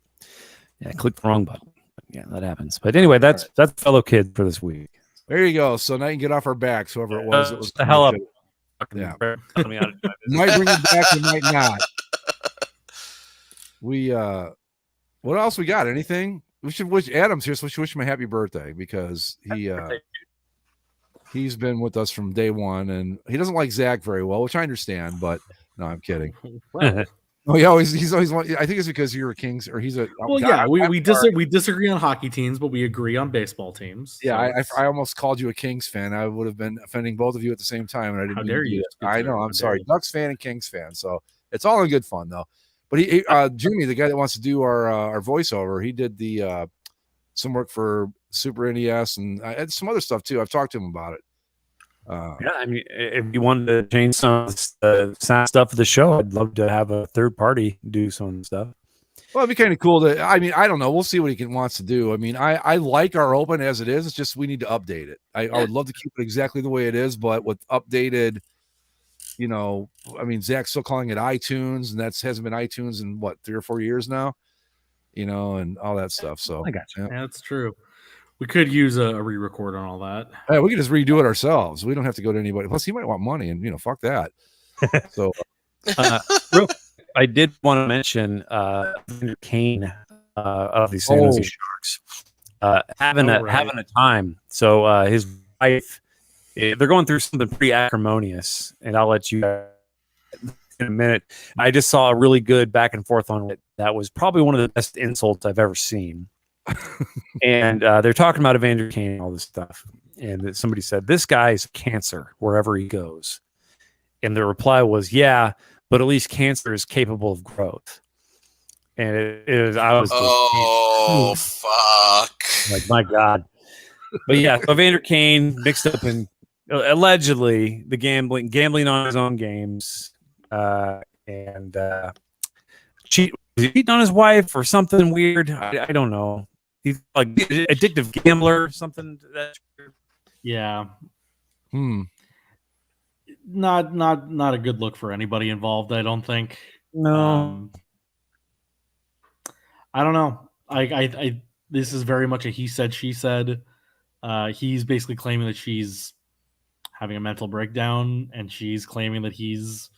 yeah, I clicked the wrong button. Yeah, that happens. But anyway, that's fellow kid for this week. There you go. So now you can get off our backs, whoever it was. It was the hell up. Yeah. Tell me how to do this. Might bring it back, you might not. We what else we got? Anything? We should wish Adam's here, so we should wish him a happy birthday because he's been with us from day one, and he doesn't like Zach very well, which I understand. But no, I'm kidding. Well, Oh, he's always. I think it's because you're a Kings, or he's a. well, God, yeah, I'm we sorry. we disagree on hockey teams, but we agree on baseball teams. Yeah, So I it's- almost called you a Kings fan. I would have been offending both of you at the same time, and I didn't. How mean dare to do you, that. I know. How I'm dare sorry. you. Ducks fan and Kings fan. So it's all in good fun though. But he Jimmy, the guy that wants to do our voiceover, he did the some work for Super NES and some other stuff too. I've talked to him about it. Yeah, I mean, if you wanted to change some of the sound stuff of the show, I'd love to have a third party do some of the stuff. Well, it'd be kind of cool to. I mean, I don't know. We'll see what he wants to do. I mean, I like our open as it is. It's just we need to update it. I would love to keep it exactly the way it is, but with updated. You know, I mean, Zach's still calling it iTunes, and hasn't been iTunes in what 3 or 4 years now. You know, and all that stuff. So I got you. Yeah, that's true. We could use a re-record on all that. yeah, we can just redo it ourselves. We don't have to go to anybody. Plus, he might want money, and fuck that. So, I did want to mention Evander Kane of the San Jose Sharks having a time. So his wife, they're going through something pretty acrimonious, and I'll let you in a minute. I just saw a really good back and forth on it. That was probably one of the best insults I've ever seen. And they're talking about Evander Kane and all this stuff. And somebody said, this guy is cancer wherever he goes. And the reply was, yeah, but at least cancer is capable of growth. And I was fuck. like, my God. But yeah, so Evander Kane mixed up in allegedly the gambling on his own games, and cheating on his wife or something weird. I don't know. He's like addictive gambler or something. Yeah, hmm. not a good look for anybody involved. I don't think. No. I don't know. I this is very much a he said she said. He's basically claiming that she's having a mental breakdown, and she's claiming that he's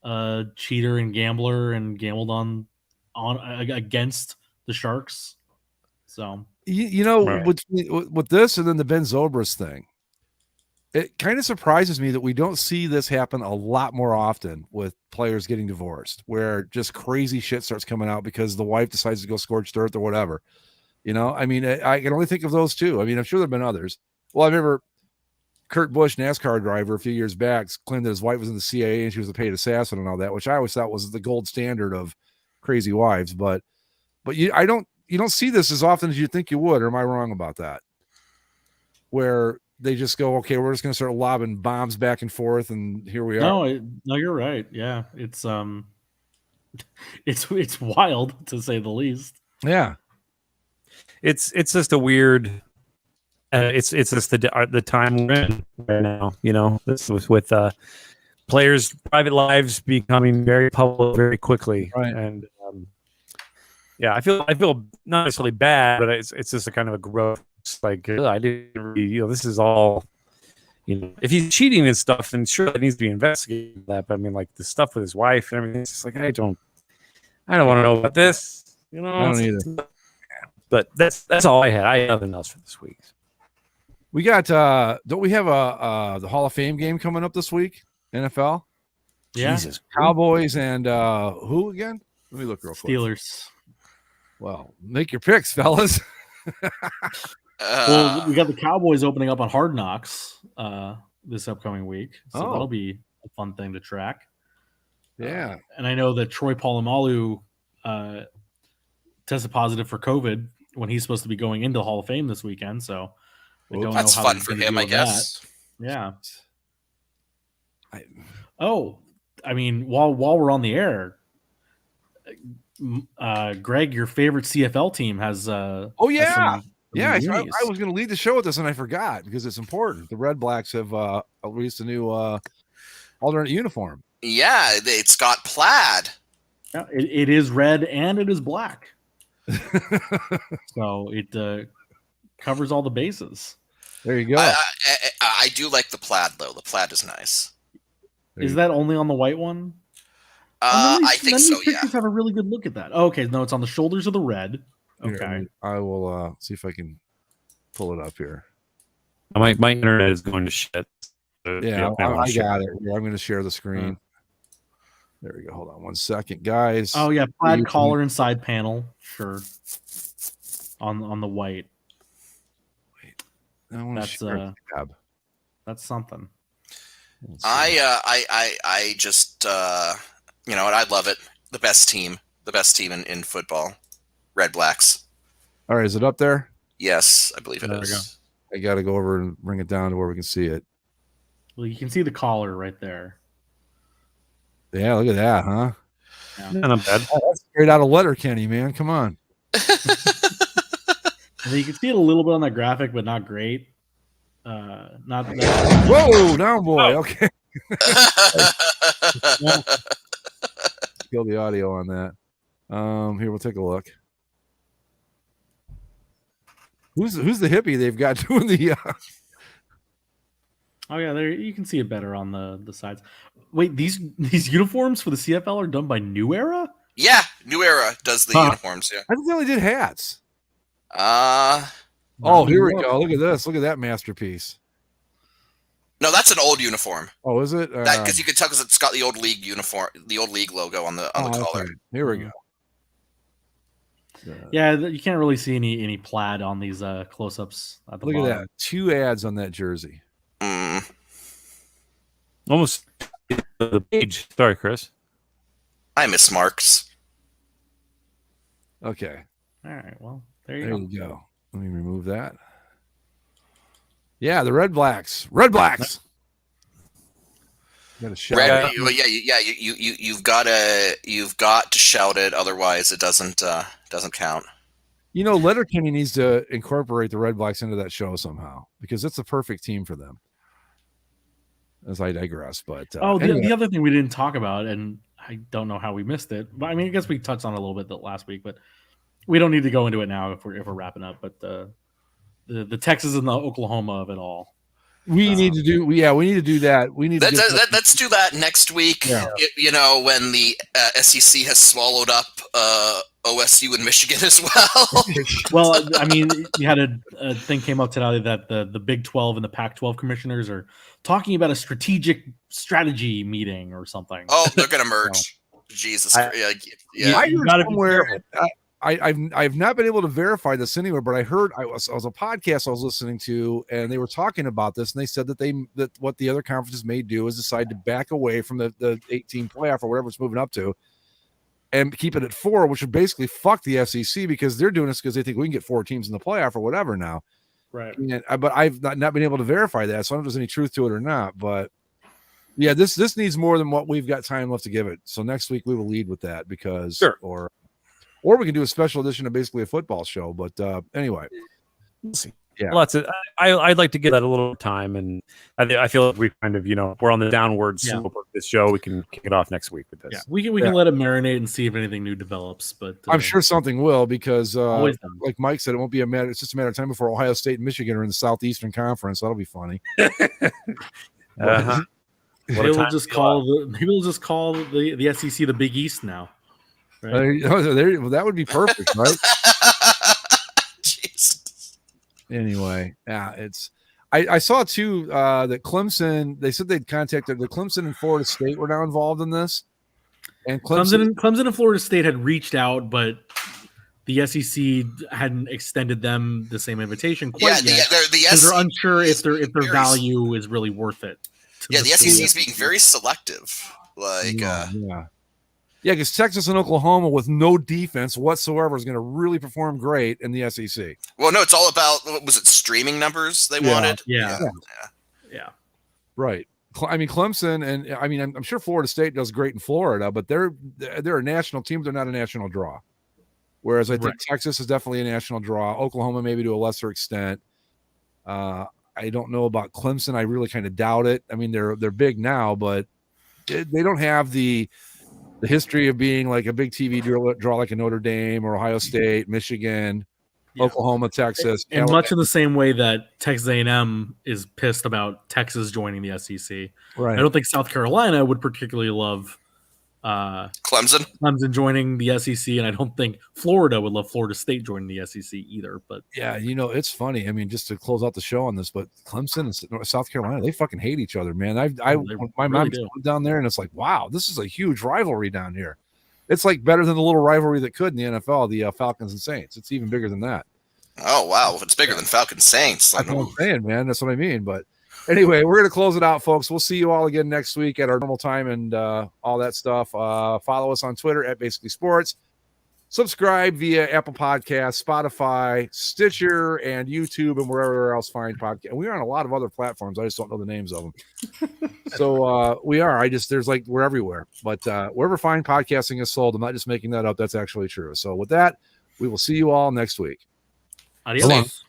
a cheater and gambler and gambled on against the Sharks. So You know, Right. with this and then the Ben Zobrist thing, it kind of surprises me that we don't see this happen a lot more often with players getting divorced, where just crazy shit starts coming out because the wife decides to go scorched earth or whatever. You know, I mean, I can only think of those two. I mean, I'm sure there have been others. Well, I remember Kurt Busch, NASCAR driver, a few years back, claimed that his wife was in the CIA and she was a paid assassin and all that, which I always thought was the gold standard of crazy wives. But you don't see this as often as you think you would, or am I wrong about that? Where they just go, okay, we're just going to start lobbing bombs back and forth, and here we are. No, you're right. Yeah, it's wild to say the least. Yeah. It's just a weird. It's just the time we're in right now. You know, this was with players' private lives becoming very public very quickly, Right. And yeah, I feel not necessarily bad, but it's just a kind of a growth It's like I didn't really, this is all, if he's cheating and stuff, then sure that needs to be investigated. That, but I mean, like the stuff with his wife and everything, it's just like I don't want to know about this. I don't either. But that's all I had. I had nothing else for this week. We got don't we have the Hall of Fame game coming up this week? NFL? Yeah. Jesus. Cowboys and who again? Let me look real quick. Steelers. Well, make your picks, fellas. Well, we got the Cowboys opening up on Hard Knocks this upcoming week, so that'll be a fun thing to track. Yeah, and I know that Troy Polamalu tested positive for COVID when he's supposed to be going into the Hall of Fame this weekend. So that's fun for him, I guess. Yeah. I mean, while we're on the air, Greg, your favorite CFL team has. I was going to lead the show with this, and I forgot because it's important. The Red Blacks have released a new alternate uniform. Yeah, it's got plaid. Yeah, it is red and it is black. So it covers all the bases. There you go. I do like the plaid, though. The plaid is nice. Is that only on the white one? I think so, yeah. Pictures have a really good look at that. Oh, okay, no, it's on the shoulders of the red. Okay. Here, I will see if I can pull it up here. My internet is going to shit. Yeah, I got it. Yeah, I'm going to share the screen. There we go. Hold on 1 second, guys. Oh yeah, plaid collar and side panel, sure. On the white. Wait, that's something. I just I love it. The best team in football. Red Blacks. All right, is it up there? Yes, I believe it is. I got to go over and bring it down to where we can see it. Well, you can see the collar right there. Yeah, look at that, huh? Yeah. Not bad. That's straight out of Letterkenny, man. Come on. You can see it a little bit on that graphic, but not great. Not. Whoa, down boy. Okay. Kill the audio on that. Here, we'll take a look. Who's the hippie they've got doing the? Oh yeah, there you can see it better on the sides. Wait, these uniforms for the CFL are done by New Era? Yeah, New Era does the uniforms. Yeah, I think they only did hats. Oh, here we go. Look at this. Look at that masterpiece. No, that's an old uniform. Oh, is it? Because you can tell because it's got the old league uniform, the old league logo on the collar. Okay. Here we go. Yeah, you can't really see any plaid on these close-ups. Look at that. 2 ads on that jersey. Almost the page. Sorry, Chris. I miss Marks. Okay. All right. Well, there There you you go. Let me remove that. Yeah, the Red Blacks. Red Blacks. Got to shout out. You've got to shout it, otherwise it doesn't count. You know, Letterkenny needs to incorporate the Red Blacks into that show somehow because it's a perfect team for them. As I digress, but the other thing we didn't talk about, and I don't know how we missed it, but I mean, I guess we touched on it a little bit last week, but we don't need to go into it now if we're wrapping up. But the Texas and the Oklahoma of it all. We need to do. We need to do that. We need to. Let's do that next week. Yeah. When the SEC has swallowed up OSU and Michigan as well. Well, I mean, you had a thing came up today that the Big 12 and the Pac-12 commissioners are talking about a strategy meeting or something. Oh, they're gonna merge. Jesus Christ! I heard somewhere. I've not been able to verify this anywhere, but I heard I was a podcast I was listening to, and they were talking about this, and they said that what the other conferences may do is decide to back away from the 18 playoff or whatever it's moving up to, and keep it at 4, which would basically fuck the SEC because they're doing this because they think we can get 4 teams in the playoff or whatever now. Right. But I've not been able to verify that, so I don't know if there's any truth to it or not. But yeah, this needs more than what we've got time left to give it. So next week we will lead with that because or we can do a special edition of basically a football show. But anyway, Yeah. lots of. I'd like to give that a little time, and I feel like we kind of we're on the downward slope of this show. We can kick it off next week with this. Yeah, we can let it marinate and see if anything new develops. But I'm sure something will because, always done. like Mike said, it won't be a matter. It's just a matter of time before Ohio State and Michigan are in the Southeastern Conference. That'll be funny. Uh-huh. Maybe we'll just call the SEC the Big East now. Right? Well, that would be perfect, right? Jeez. Anyway, yeah, it's. I saw too that Clemson. They said they'd contacted the Clemson and Florida State were now involved in this, and Clemson and Florida State had reached out, but the SEC hadn't extended them the same invitation quite yet. Because they're unsure if their value is really worth it. Yeah, the SEC is being very selective. Yeah, because Texas and Oklahoma with no defense whatsoever is going to really perform great in the SEC. Well, no, it's all about, what was it, streaming numbers they wanted? Yeah. Right. I mean, Clemson and I'm sure Florida State does great in Florida, but they're a national team. They're not a national draw. Whereas I think Texas is definitely a national draw. Oklahoma maybe to a lesser extent. I don't know about Clemson. I really kind of doubt it. I mean, they're big now, but they don't have the history of being like a big TV draw like a Notre Dame or Ohio State, Michigan, Oklahoma, Texas. And much in the same way that Texas A&M is pissed about Texas joining the SEC. Right. I don't think South Carolina would particularly love Clemson joining the SEC, and I don't think Florida would love Florida State joining the SEC either. But yeah, it's funny. I mean, just to close out the show on this, but Clemson and South Carolina, they fucking hate each other, man. My mom's down there, and it's like, wow, this is a huge rivalry down here. It's like better than the little rivalry that could in the NFL, the Falcons and Saints. It's even bigger than that. Oh wow, if it's bigger than Falcons Saints, that's what I'm saying, man. That's what I mean. But anyway, we're going to close it out, folks. We'll see you all again next week at our normal time and all that stuff. Follow us on Twitter at Basically Sports. Subscribe via Apple Podcasts, Spotify, Stitcher, and YouTube, and wherever else find podcasts. And we are on a lot of other platforms. I just don't know the names of them. So we are. We're everywhere. But wherever fine podcasting is sold, I'm not just making that up. That's actually true. So with that, we will see you all next week. Adios.